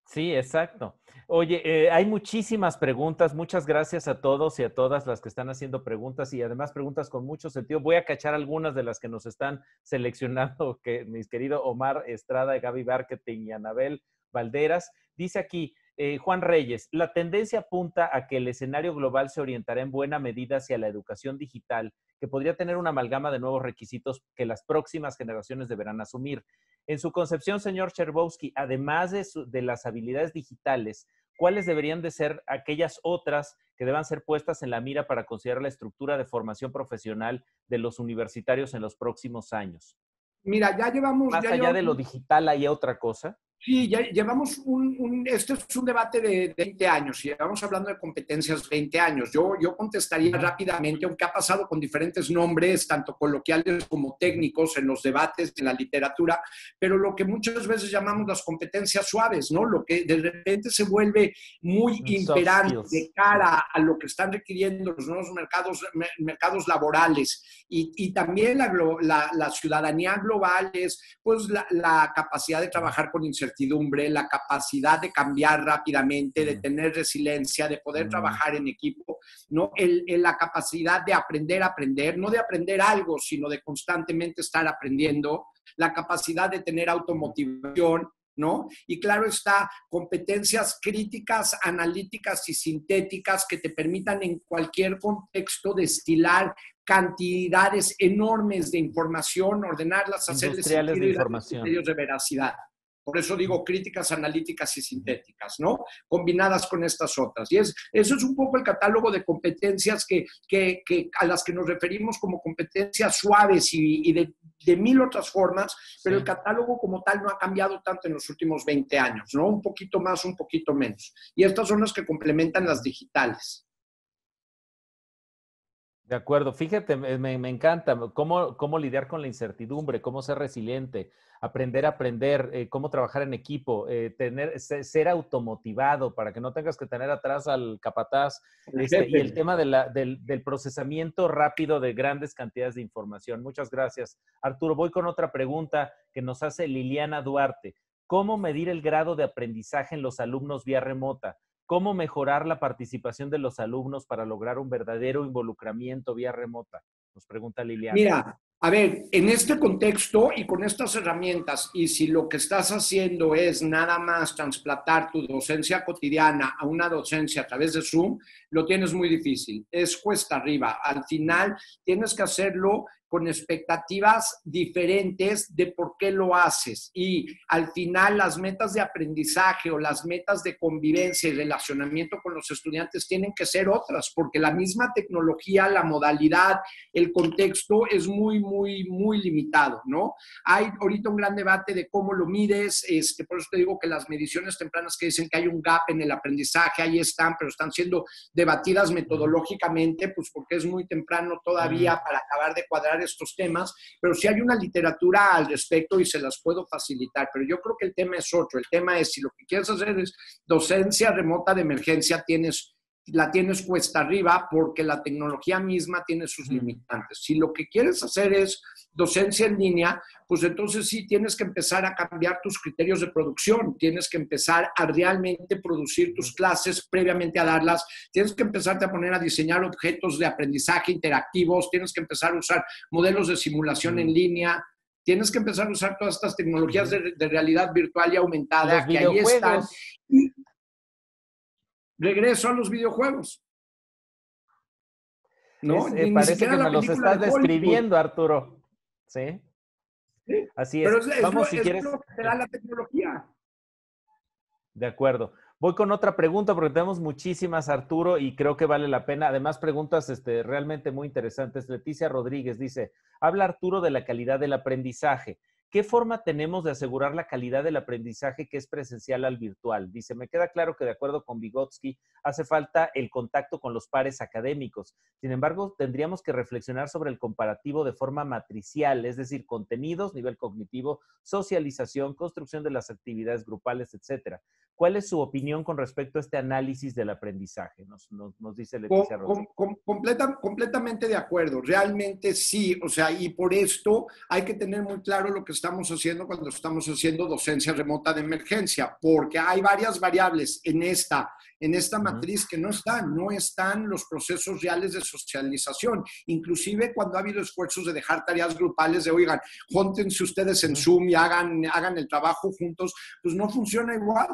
Sí, exacto. Oye, hay muchísimas preguntas. Muchas gracias a todos y a todas las que están haciendo preguntas y además preguntas con mucho sentido. Voy a cachar algunas de las que nos están seleccionando, que mis queridos Omar Estrada, Gaby Barketing y Anabel Valderas. Dice aquí, Juan Reyes, la tendencia apunta a que el escenario global se orientará en buena medida hacia la educación digital, que podría tener una amalgama de nuevos requisitos que las próximas generaciones deberán asumir. En su concepción, señor Chertovsky, además de las habilidades digitales, ¿cuáles deberían de ser aquellas otras que deban ser puestas en la mira para considerar la estructura de formación profesional de los universitarios en los próximos años? Mira, ya llevamos... Más allá de lo digital, ¿hay otra cosa? Sí, ya llevamos este es un debate de 20 años y llevamos hablando de competencias 20 años. Yo contestaría rápidamente, aunque ha pasado con diferentes nombres, tanto coloquiales como técnicos en los debates de la literatura, pero lo que muchas veces llamamos las competencias suaves, ¿no? Lo que de repente se vuelve muy imperante de cara a lo que están requiriendo los nuevos mercados laborales y también la ciudadanía global es pues la capacidad de trabajar con incertidumbre, la capacidad de cambiar rápidamente, de tener resiliencia, de poder trabajar en equipo, ¿no? La capacidad de aprender, no de aprender algo, sino de constantemente estar aprendiendo, la capacidad de tener automotivación, ¿no? Y claro está, competencias críticas, analíticas y sintéticas que te permitan en cualquier contexto destilar cantidades enormes de información, ordenarlas, hacerles sentido y darles criterios de veracidad. Por eso digo críticas, analíticas y sintéticas, ¿no? Combinadas con estas otras. Y eso es un poco el catálogo de competencias a las que nos referimos como competencias suaves y de mil otras formas, pero el catálogo como tal no ha cambiado tanto en los últimos 20 años, ¿no? Un poquito más, un poquito menos. Y estas son las que complementan las digitales. De acuerdo, fíjate, me encanta cómo lidiar con la incertidumbre, cómo ser resiliente, aprender a aprender, cómo trabajar en equipo, ser automotivado para que no tengas que tener atrás al capataz, y el tema del procesamiento rápido de grandes cantidades de información. Muchas gracias. Arturo, voy con otra pregunta que nos hace Liliana Duarte. ¿Cómo medir el grado de aprendizaje en los alumnos vía remota? ¿Cómo mejorar la participación de los alumnos para lograr un verdadero involucramiento vía remota? Nos pregunta Liliana. Mira, a ver, en este contexto y con estas herramientas, y si lo que estás haciendo es nada más transplantar tu docencia cotidiana a una docencia a través de Zoom, lo tienes muy difícil. Es cuesta arriba. Al final tienes que hacerlo con expectativas diferentes de por qué lo haces. Y al final las metas de aprendizaje o las metas de convivencia y relacionamiento con los estudiantes tienen que ser otras, porque la misma tecnología, la modalidad, el contexto es muy, muy, muy limitado, ¿no? Hay ahorita un gran debate de cómo lo mides, por eso te digo que las mediciones tempranas que dicen que hay un gap en el aprendizaje, ahí están, pero están siendo debatidas metodológicamente, pues porque es muy temprano todavía para acabar de cuadrar estos temas, pero sí hay una literatura al respecto y se las puedo facilitar. Pero yo creo que el tema es otro. El tema es, si lo que quieres hacer es docencia remota de emergencia, la tienes cuesta arriba porque la tecnología misma tiene sus limitantes. Si lo que quieres hacer es docencia en línea, pues entonces sí tienes que empezar a cambiar tus criterios de producción, tienes que empezar a realmente producir tus clases previamente a darlas, tienes que empezarte a poner a diseñar objetos de aprendizaje interactivos, tienes que empezar a usar modelos de simulación en línea, tienes que empezar a usar todas estas tecnologías de realidad virtual y aumentada que ahí están. Y regreso a los videojuegos. ¿No? Parece que me los estás describiendo, Arturo. ¿Sí? ¿Sí? Así es. Pero Vamos, si es quieres. lo que te da la tecnología. De acuerdo. Voy con otra pregunta porque tenemos muchísimas, Arturo, y creo que vale la pena. Además, preguntas realmente muy interesantes. Leticia Rodríguez dice, habla Arturo de la calidad del aprendizaje. ¿Qué forma tenemos de asegurar la calidad del aprendizaje que es presencial al virtual? Dice, me queda claro que de acuerdo con Vygotsky, hace falta el contacto con los pares académicos. Sin embargo, tendríamos que reflexionar sobre el comparativo de forma matricial, es decir, contenidos, nivel cognitivo, socialización, construcción de las actividades grupales, etcétera. ¿Cuál es su opinión con respecto a este análisis del aprendizaje? Nos dice Leticia Rodríguez. Completamente de acuerdo. Realmente sí. O sea, y por esto hay que tener muy claro lo que estamos haciendo cuando estamos haciendo docencia remota de emergencia, porque hay varias variables en esta matriz que no están los procesos reales de socialización. Inclusive cuando ha habido esfuerzos de dejar tareas grupales de, oigan, júntense ustedes en Zoom y hagan el trabajo juntos, pues no funciona igual.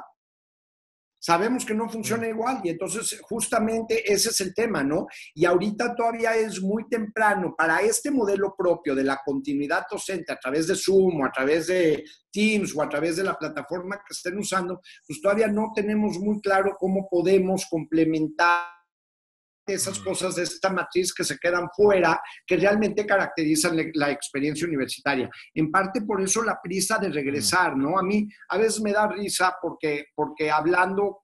Sabemos que no funciona igual y entonces justamente ese es el tema, ¿no? Y ahorita todavía es muy temprano para este modelo propio de la continuidad docente a través de Zoom o a través de Teams o a través de la plataforma que estén usando, pues todavía no tenemos muy claro cómo podemos complementar esas cosas de esta matriz que se quedan fuera, que realmente caracterizan la experiencia universitaria. En parte por eso la prisa de regresar, ¿no? A mí a veces me da risa porque hablando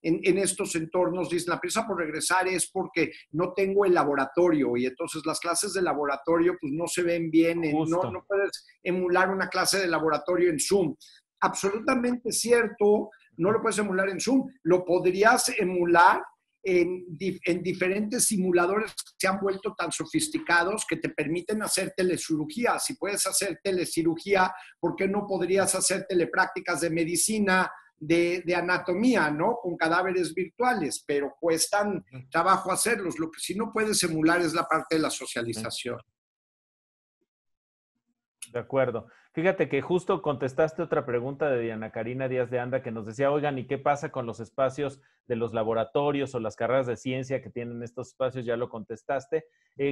en estos entornos, dicen, la prisa por regresar es porque no tengo el laboratorio y entonces las clases de laboratorio pues no se ven bien, no puedes emular una clase de laboratorio en Zoom. Absolutamente cierto, no lo puedes emular en Zoom, lo podrías emular en diferentes simuladores que se han vuelto tan sofisticados que te permiten hacer telecirugía. Si puedes hacer telecirugía, ¿por qué no podrías hacer teleprácticas de medicina, de anatomía, ¿no? Con cadáveres virtuales, pero cuestan trabajo hacerlos. Lo que sí no puedes emular es la parte de la socialización. De acuerdo. Fíjate que justo contestaste otra pregunta de Diana Karina Díaz de Anda que nos decía, oigan, ¿y qué pasa con los espacios de los laboratorios o las carreras de ciencia que tienen estos espacios? Ya lo contestaste.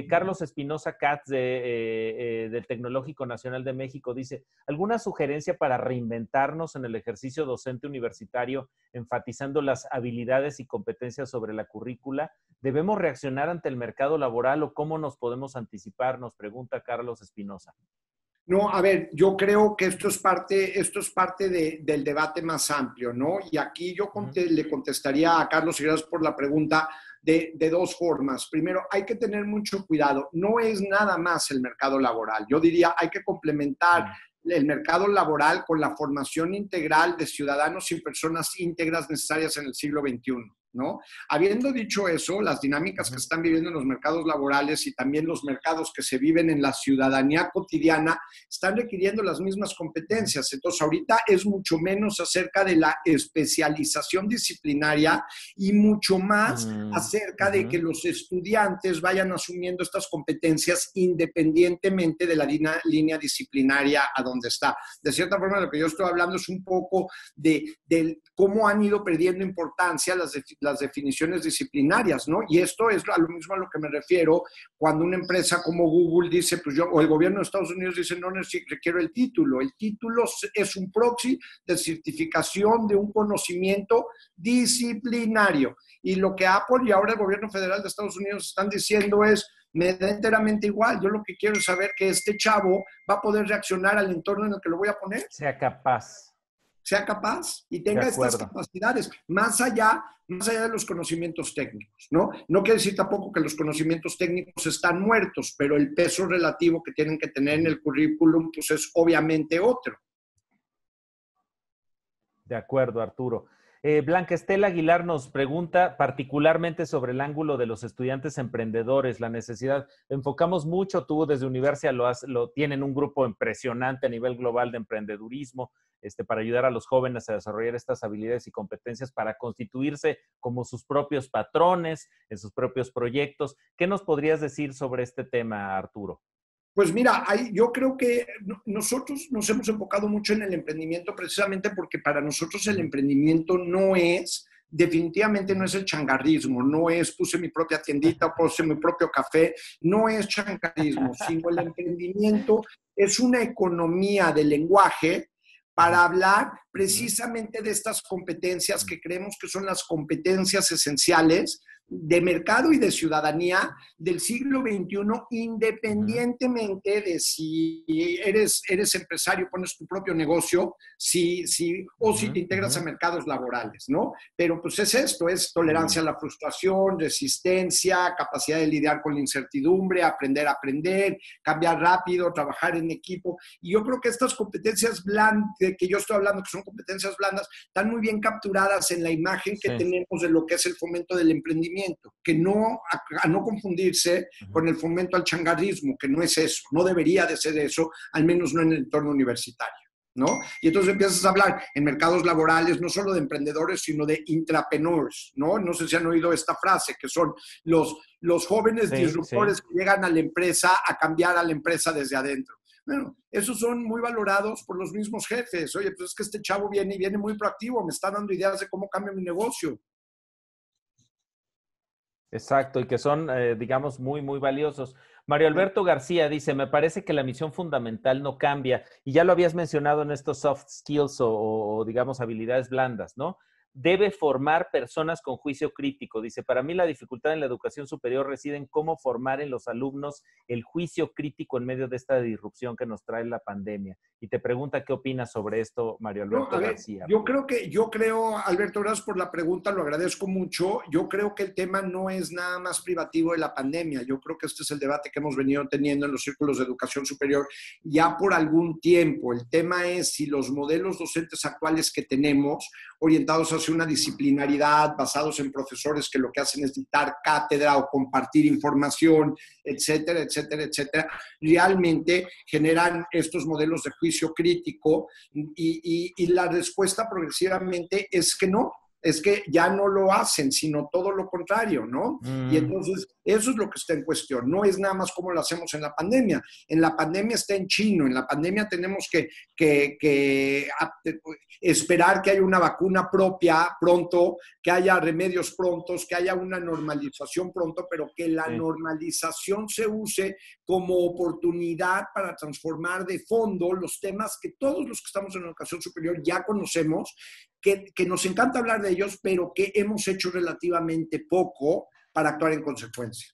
Carlos Espinosa Katz del Tecnológico Nacional de México dice, ¿alguna sugerencia para reinventarnos en el ejercicio docente universitario, enfatizando las habilidades y competencias sobre la currícula? ¿Debemos reaccionar ante el mercado laboral o cómo nos podemos anticipar? Nos pregunta Carlos Espinosa. No, a ver, yo creo que esto es parte del debate más amplio, ¿no? Y aquí yo le contestaría a Carlos, y gracias por la pregunta, de dos formas. Primero, hay que tener mucho cuidado. No es nada más el mercado laboral. Yo diría, hay que complementar el mercado laboral con la formación integral de ciudadanos y personas íntegras necesarias en el siglo XXI, ¿no? Habiendo dicho eso, las dinámicas que están viviendo en los mercados laborales y también los mercados que se viven en la ciudadanía cotidiana están requiriendo las mismas competencias. Entonces, ahorita es mucho menos acerca de la especialización disciplinaria y mucho más acerca de que los estudiantes vayan asumiendo estas competencias independientemente de la línea disciplinaria a donde está. De cierta forma, lo que yo estoy hablando es un poco de cómo han ido perdiendo importancia las definiciones disciplinarias, ¿no? Y esto es a lo mismo a lo que me refiero cuando una empresa como Google dice, pues yo, o el gobierno de Estados Unidos dice, no requiero el título. El título es un proxy de certificación de un conocimiento disciplinario. Y lo que Apple y ahora el gobierno federal de Estados Unidos están diciendo es, me da enteramente igual. Yo lo que quiero es saber que este chavo va a poder reaccionar al entorno en el que lo voy a poner. Sea capaz. sea capaz y De tenga estas acuerdo. capacidades, más allá de los conocimientos técnicos, ¿no? No quiere decir tampoco que los conocimientos técnicos están muertos, pero el peso relativo que tienen que tener en el currículum, pues es obviamente otro. De acuerdo, Arturo. Blanca Estela Aguilar nos pregunta particularmente sobre el ángulo de los estudiantes emprendedores, la necesidad. Enfocamos mucho, tú desde Universia tienen un grupo impresionante a nivel global de emprendedurismo, para ayudar a los jóvenes a desarrollar estas habilidades y competencias para constituirse como sus propios patrones en sus propios proyectos. ¿Qué nos podrías decir sobre este tema, Arturo? Pues mira, yo creo que nosotros nos hemos enfocado mucho en el emprendimiento precisamente porque para nosotros el emprendimiento definitivamente no es el changarrismo, no es puse mi propia tiendita, puse mi propio café, no es changarrismo, sino el emprendimiento es una economía del lenguaje para hablar precisamente de estas competencias que creemos que son las competencias esenciales de mercado y de ciudadanía del siglo XXI, independientemente de si eres empresario, pones tu propio negocio, o si te integras a mercados laborales, ¿no? Pero pues es esto, es tolerancia a la frustración, resistencia, capacidad de lidiar con la incertidumbre, aprender a aprender, cambiar rápido, trabajar en equipo. Y yo creo que estas competencias blandas, que yo estoy hablando, que son competencias blandas, están muy bien capturadas en la imagen que tenemos de lo que es el fomento del emprendimiento, que a no confundirse con el fomento al changarrismo, que no es eso, no debería de ser eso, al menos no en el entorno universitario, ¿no? Y entonces empiezas a hablar en mercados laborales, no solo de emprendedores, sino de intrapreneurs, ¿no? No sé si han oído esta frase, que son los jóvenes disruptores que llegan a la empresa a cambiar a la empresa desde adentro. Bueno, esos son muy valorados por los mismos jefes. Oye, pues es que este chavo viene muy proactivo, me está dando ideas de cómo cambia mi negocio. Exacto, y que son, digamos, muy, muy valiosos. Mario Alberto García dice, me parece que la misión fundamental no cambia, y ya lo habías mencionado en estos soft skills o digamos, habilidades blandas, ¿no? Debe formar personas con juicio crítico. Dice, para mí la dificultad en la educación superior reside en cómo formar en los alumnos el juicio crítico en medio de esta disrupción que nos trae la pandemia. Y te pregunta qué opinas sobre esto, Mario Alberto García. Yo creo, Alberto, gracias por la pregunta, lo agradezco mucho. Yo creo que el tema no es nada más privativo de la pandemia. Yo creo que este es el debate que hemos venido teniendo en los círculos de educación superior ya por algún tiempo. El tema es si los modelos docentes actuales que tenemos, orientados hacia una disciplinaridad, basados en profesores que lo que hacen es dictar cátedra o compartir información, etcétera, etcétera, etcétera, realmente generan estos modelos de juicio crítico y la respuesta progresivamente es que no. Es que ya no lo hacen, sino todo lo contrario, ¿no? Y entonces, eso es lo que está en cuestión. No es nada más como lo hacemos en la pandemia. En la pandemia está en chino. En la pandemia tenemos que esperar que haya una vacuna propia pronto, que haya remedios prontos, que haya una normalización pronto, pero que la normalización se use como oportunidad para transformar de fondo los temas que todos los que estamos en la educación superior ya conocemos, que nos encanta hablar de ellos, pero que hemos hecho relativamente poco para actuar en consecuencia.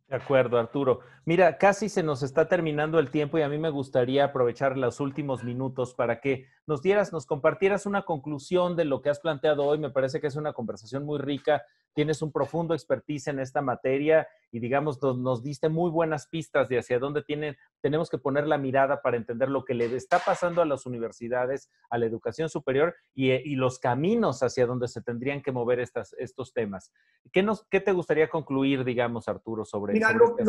De acuerdo, Arturo. Mira, casi se nos está terminando el tiempo y a mí me gustaría aprovechar los últimos minutos para que nos compartieras una conclusión de lo que has planteado hoy. Me parece que es una conversación muy rica. Tienes un profundo expertise en esta materia y, digamos, nos diste muy buenas pistas de hacia dónde tenemos que poner la mirada para entender lo que le está pasando a las universidades, a la educación superior y los caminos hacia donde se tendrían que mover estos temas. ¿Qué te gustaría concluir, digamos, Arturo, sobre Mira, este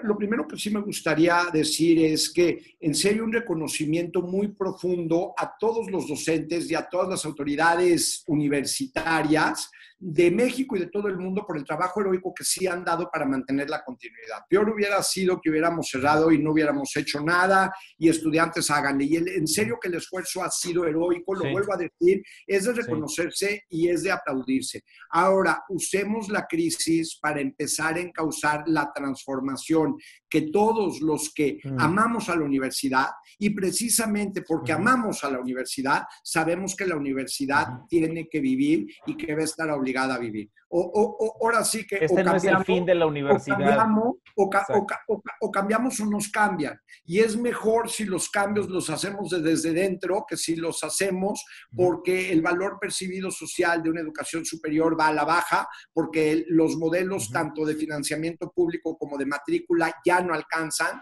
lo primero que sí me gustaría decir es que en serio un reconocimiento muy profundo a todos los docentes y a todas las autoridades universitarias de México y de todo el mundo por el trabajo heroico que sí han dado para mantener la continuidad. Peor hubiera sido que hubiéramos cerrado y no hubiéramos hecho nada y estudiantes háganle. Y en serio que el esfuerzo ha sido heroico, lo vuelvo a decir, es de reconocerse y es de aplaudirse. Ahora, usemos la crisis para empezar a encauzar la transformación que todos los que amamos a la universidad y precisamente porque amamos a la universidad, sabemos que la universidad tiene que vivir y que va a estar obligada obligada a vivir. Ahora sí que este no es el fin de la universidad. O cambiamos o nos cambian. Y es mejor si los cambios los hacemos desde dentro que si los hacemos porque el valor percibido social de una educación superior va a la baja, porque los modelos tanto de financiamiento público como de matrícula ya no alcanzan.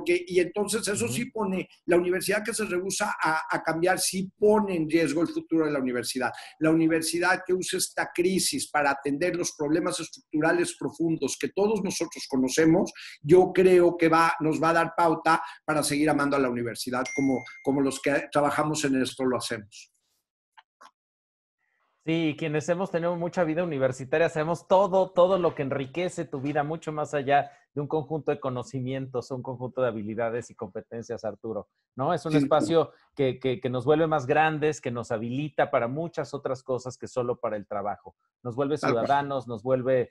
Y entonces eso sí pone, la universidad que se rehúsa a cambiar sí pone en riesgo el futuro de la universidad. La universidad que usa esta crisis para atender los problemas estructurales profundos que todos nosotros conocemos, yo creo que nos va a dar pauta para seguir amando a la universidad como los que trabajamos en esto lo hacemos. Sí, quienes hemos tenido mucha vida universitaria sabemos todo lo que enriquece tu vida, mucho más allá de un conjunto de conocimientos, un conjunto de habilidades y competencias, Arturo, ¿no? Es un espacio que nos vuelve más grandes, que nos habilita para muchas otras cosas que solo para el trabajo. Nos vuelve ciudadanos, nos vuelve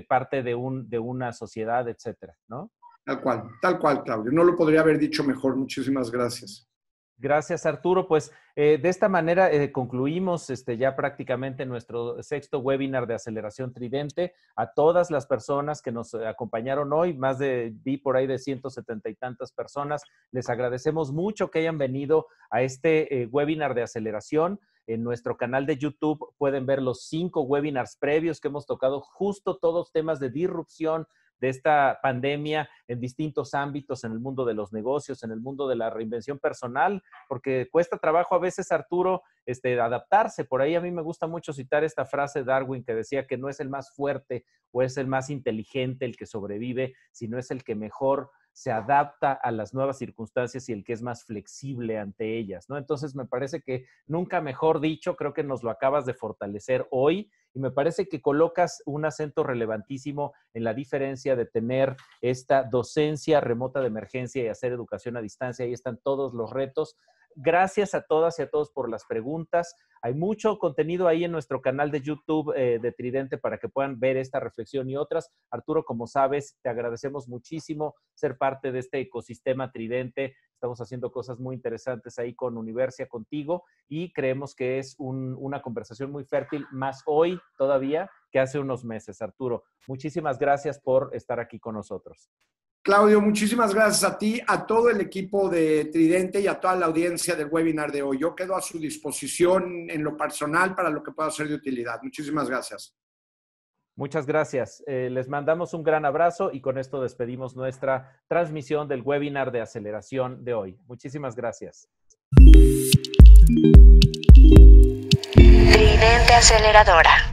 parte de una sociedad, etcétera, ¿no? Tal cual, Claudio. No lo podría haber dicho mejor. Muchísimas gracias. Gracias, Arturo. Pues de esta manera concluimos ya prácticamente nuestro 6º webinar de Aceleración Tridente. A todas las personas que nos acompañaron hoy, vi por ahí de 170 y tantas personas, les agradecemos mucho que hayan venido a este webinar de aceleración. En nuestro canal de YouTube pueden ver los 5 webinars previos que hemos tocado, justo todos temas de disrupción de esta pandemia en distintos ámbitos, en el mundo de los negocios, en el mundo de la reinvención personal, porque cuesta trabajo a veces, Arturo, adaptarse. Por ahí a mí me gusta mucho citar esta frase de Darwin que decía que no es el más fuerte o es el más inteligente el que sobrevive, sino es el que mejor se adapta a las nuevas circunstancias y el que es más flexible ante ellas, ¿no? Entonces me parece que nunca mejor dicho, creo que nos lo acabas de fortalecer hoy y me parece que colocas un acento relevantísimo en la diferencia de tener esta docencia remota de emergencia y hacer educación a distancia. Ahí están todos los retos. Gracias a todas y a todos por las preguntas. Hay mucho contenido ahí en nuestro canal de YouTube de Tridente para que puedan ver esta reflexión y otras. Arturo, como sabes, te agradecemos muchísimo ser parte de este ecosistema Tridente. Estamos haciendo cosas muy interesantes ahí con Universia, contigo, y creemos que es una conversación muy fértil, más hoy todavía que hace unos meses. Arturo, muchísimas gracias por estar aquí con nosotros. Claudio, muchísimas gracias a ti, a todo el equipo de Tridente y a toda la audiencia del webinar de hoy. Yo quedo a su disposición en lo personal para lo que pueda ser de utilidad. Muchísimas gracias. Muchas gracias. Les mandamos un gran abrazo y con esto despedimos nuestra transmisión del webinar de aceleración de hoy. Muchísimas gracias. Tridente Aceleradora.